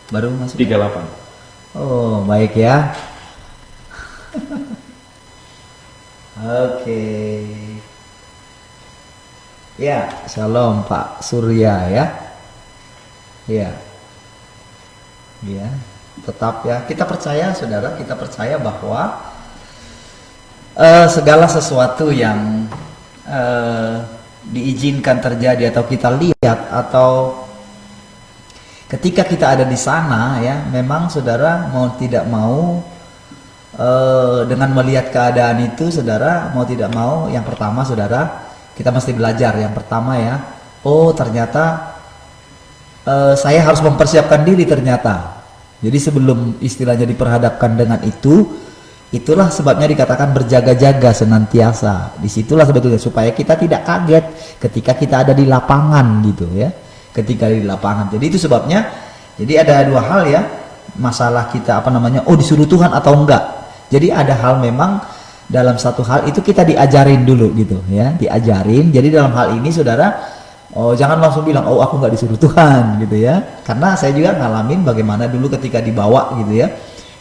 Baru masuk 38. Oh, baik ya. Oke. Ya, shalom Pak Surya ya. Ya. Ya. Tetap ya, kita percaya saudara, kita percaya bahwa segala sesuatu yang diizinkan terjadi atau kita lihat atau ketika kita ada di sana ya, memang saudara mau tidak mau dengan melihat keadaan itu saudara mau tidak mau, yang pertama saudara kita mesti belajar. Yang pertama ya, oh ternyata saya harus mempersiapkan diri ternyata. Jadi sebelum istilahnya diperhadapkan dengan itu, itulah sebabnya dikatakan berjaga-jaga senantiasa. Disitulah sebetulnya supaya kita tidak kaget ketika kita ada di lapangan gitu ya. Ketika di lapangan. Jadi itu sebabnya. Jadi ada dua hal ya, masalah kita oh disuruh Tuhan atau enggak. Jadi ada hal memang dalam satu hal itu kita diajarin dulu gitu ya, diajarin. Jadi dalam hal ini saudara, oh jangan langsung bilang oh aku nggak disuruh Tuhan gitu ya, karena saya juga ngalamin bagaimana dulu ketika dibawa gitu ya,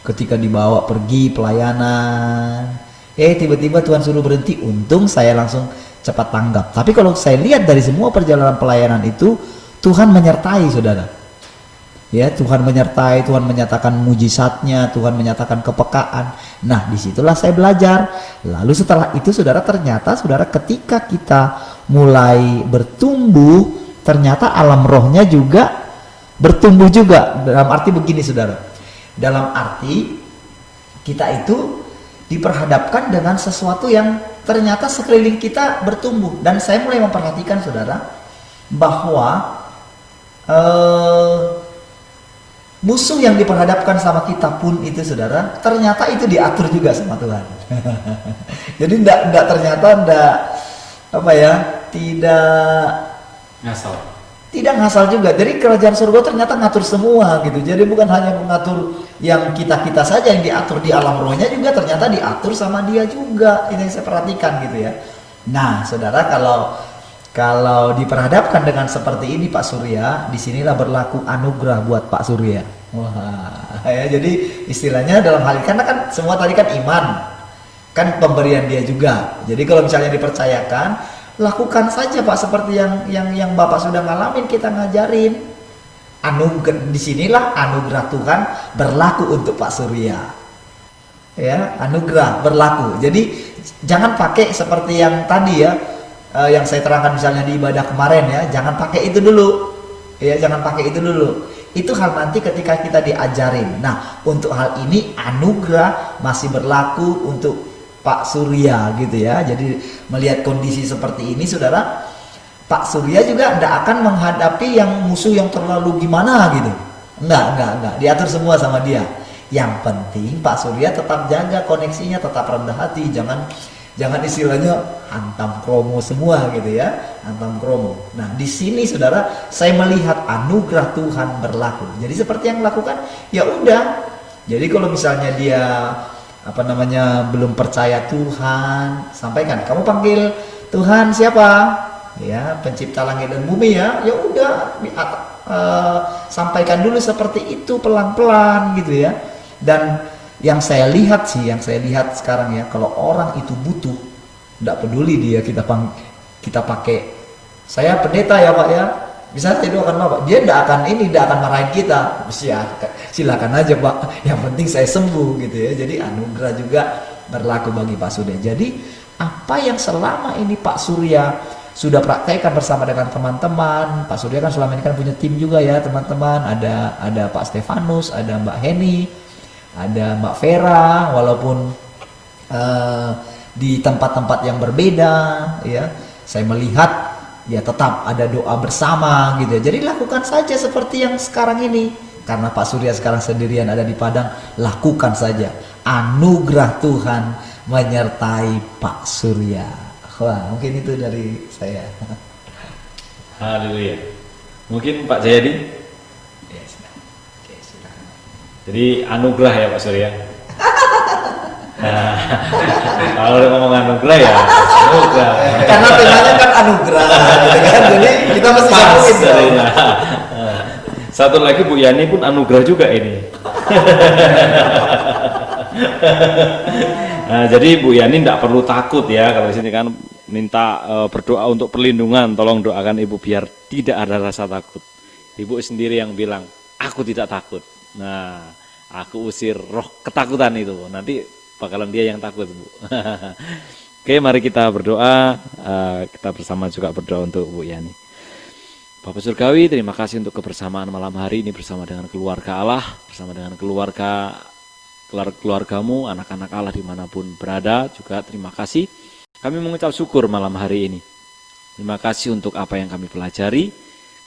ketika dibawa pergi pelayanan Tiba-tiba Tuhan suruh berhenti, untung saya langsung cepat tanggap. Tapi kalau saya lihat dari semua perjalanan pelayanan itu, Tuhan menyertai saudara. Ya, Tuhan menyertai, Tuhan menyatakan mujizatnya, Tuhan menyatakan kepekaan. Nah, disitulah saya belajar. Lalu setelah itu saudara, ternyata saudara, ketika kita mulai bertumbuh, ternyata alam rohnya juga bertumbuh juga. Dalam arti begini saudara, dalam arti kita itu diperhadapkan dengan sesuatu yang ternyata sekeliling kita bertumbuh. Dan saya mulai memperhatikan saudara, bahwa musuh yang diperhadapkan sama kita pun itu saudara, ternyata itu diatur juga sama Tuhan. Jadi enggak ternyata enggak apa ya, tidak ngasal juga. Jadi kerajaan surga ternyata ngatur semua gitu. Jadi bukan hanya mengatur yang kita saja yang diatur, di alam rohnya juga ternyata diatur sama Dia juga. Ini yang saya perhatikan gitu ya. Nah, saudara, kalau diperhadapkan dengan seperti ini Pak Surya, disinilah berlaku anugerah buat Pak Surya. Wah, ya, jadi istilahnya dalam hal ini, karena kan semua tadi kan iman, kan pemberian Dia juga. Jadi kalau misalnya dipercayakan, lakukan saja Pak, seperti yang Bapak sudah ngalamin, kita ngajarin. Disinilah anugerah Tuhan berlaku untuk Pak Surya. Ya, anugerah berlaku. Jadi jangan pakai seperti yang tadi ya, yang saya terangkan misalnya di ibadah kemarin ya, jangan pakai itu dulu. Ya, jangan pakai itu dulu. Itu hal nanti ketika kita diajarin. Nah, untuk hal ini anugerah masih berlaku untuk Pak Surya gitu ya. Jadi melihat kondisi seperti ini saudara, Pak Surya juga tidak akan menghadapi yang musuh yang terlalu gimana gitu. Enggak. Diatur semua sama Dia. Yang penting Pak Surya tetap jaga koneksinya, tetap rendah hati. Jangan istilahnya hantam kromo semua gitu ya. Hantam kromo. Nah, di sini saudara, saya melihat anugerah Tuhan berlaku. Jadi seperti yang lakukan, ya udah. Jadi kalau misalnya dia belum percaya Tuhan, sampaikan. Kamu panggil Tuhan siapa? Ya, pencipta langit dan bumi ya. Ya udah, sampaikan dulu seperti itu pelan-pelan gitu ya. Dan yang saya lihat sekarang ya, kalau orang itu butuh, tidak peduli dia kita pakai saya pendeta ya Pak ya, bisa saya doakan Bapak, dia tidak akan marahin kita. Silakan aja Pak, yang penting saya sembuh gitu ya. Jadi anugerah juga berlaku bagi Pak Surya. Jadi apa yang selama ini Pak Surya sudah praktekkan bersama dengan teman-teman, Pak Surya kan selama ini kan punya tim juga ya teman-teman, ada Pak Stefanus, ada Mbak Heni, ada Mbak Vera, walaupun di tempat-tempat yang berbeda ya, saya melihat ya tetap ada doa bersama gitu ya. Jadi lakukan saja seperti yang sekarang ini, karena Pak Surya sekarang sendirian ada di Padang, lakukan saja. Anugerah Tuhan menyertai Pak Surya. Wah, mungkin itu dari saya. Haleluya. Mungkin Pak Jayadi? Ya, sudah. Oke, silakan. Jadi anugerah ya Pak Surya. Nah, kalau ngomong anugerah ya anugerah. Karena temanya kan anugerah, gitu kan. Jadi kita mesti sambungin. Satu lagi Bu Yani pun anugerah juga ini. Nah, jadi Bu Yani tidak perlu takut ya, kalau di sini kan minta berdoa untuk perlindungan, tolong doakan Ibu biar tidak ada rasa takut. Ibu sendiri yang bilang, aku tidak takut. Nah, aku usir roh ketakutan itu. Nanti bakalan dia yang takut, Bu. Oke, mari kita berdoa. Kita bersama juga berdoa untuk Bu Yani. Bapak Surgawi, terima kasih untuk kebersamaan malam hari ini bersama dengan keluarga Allah, bersama dengan keluargamu, anak-anak Allah dimanapun berada. Juga terima kasih, kami mengucap syukur malam hari ini. Terima kasih untuk apa yang kami pelajari.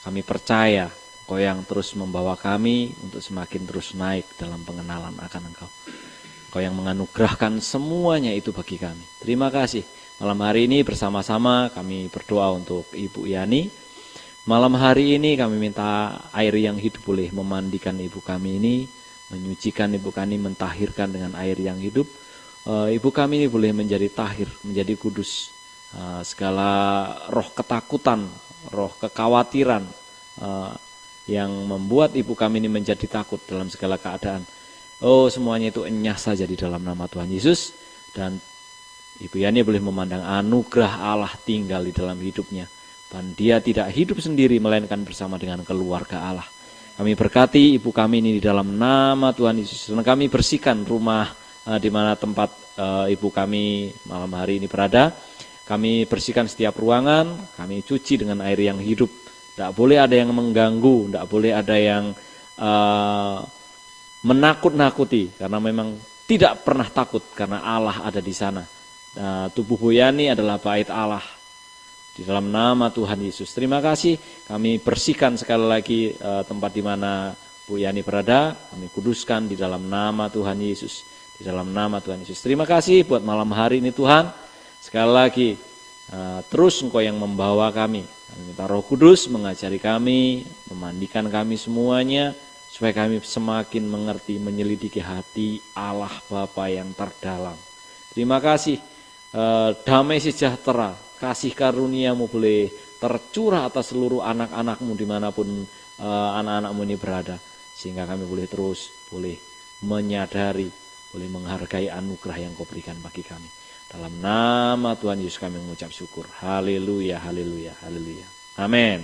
Kami percaya Engkau yang terus membawa kami untuk semakin terus naik dalam pengenalan akan Engkau. Engkau yang menganugerahkan semuanya itu bagi kami. Terima kasih. Malam hari ini bersama-sama kami berdoa untuk Ibu Yani. Malam hari ini kami minta air yang hidup boleh memandikan ibu kami ini, menyucikan ibu kami, mentahirkan dengan air yang hidup. Ibu kami ini boleh menjadi tahir, menjadi kudus. Segala roh ketakutan, roh kekhawatiran yang membuat ibu kami ini menjadi takut dalam segala keadaan. Oh, semuanya itu enyah saja di dalam nama Tuhan Yesus. Dan Ibu Yani boleh memandang anugerah Allah tinggal di dalam hidupnya. Dan dia tidak hidup sendiri, melainkan bersama dengan keluarga Allah. Kami berkati ibu kami ini di dalam nama Tuhan Yesus. Dan kami bersihkan rumah di mana tempat ibu kami malam hari ini berada. Kami bersihkan setiap ruangan, kami cuci dengan air yang hidup. Tidak boleh ada yang mengganggu, tidak boleh ada yang menakut-nakuti, karena memang tidak pernah takut karena Allah ada di sana. Tubuh Bu Yani adalah bait Allah di dalam nama Tuhan Yesus. Terima kasih, kami bersihkan sekali lagi tempat di mana Bu Yani berada, kami kuduskan di dalam nama Tuhan Yesus, di dalam nama Tuhan Yesus. Terima kasih buat malam hari ini Tuhan. Sekali lagi terus Engkau yang membawa kami. Kami minta Roh Kudus mengajari kami, memandikan kami semuanya, supaya kami semakin mengerti, menyelidiki hati Allah Bapa yang terdalam. Terima kasih, damai sejahtera, kasih karunia-Mu boleh tercurah atas seluruh anak-anak-Mu dimanapun anak-anak-Mu ini berada. Sehingga kami boleh terus, boleh menyadari, boleh menghargai anugerah yang Kau berikan bagi kami. Dalam nama Tuhan Yesus kami mengucap syukur. Haleluya, haleluya, haleluya. Amin.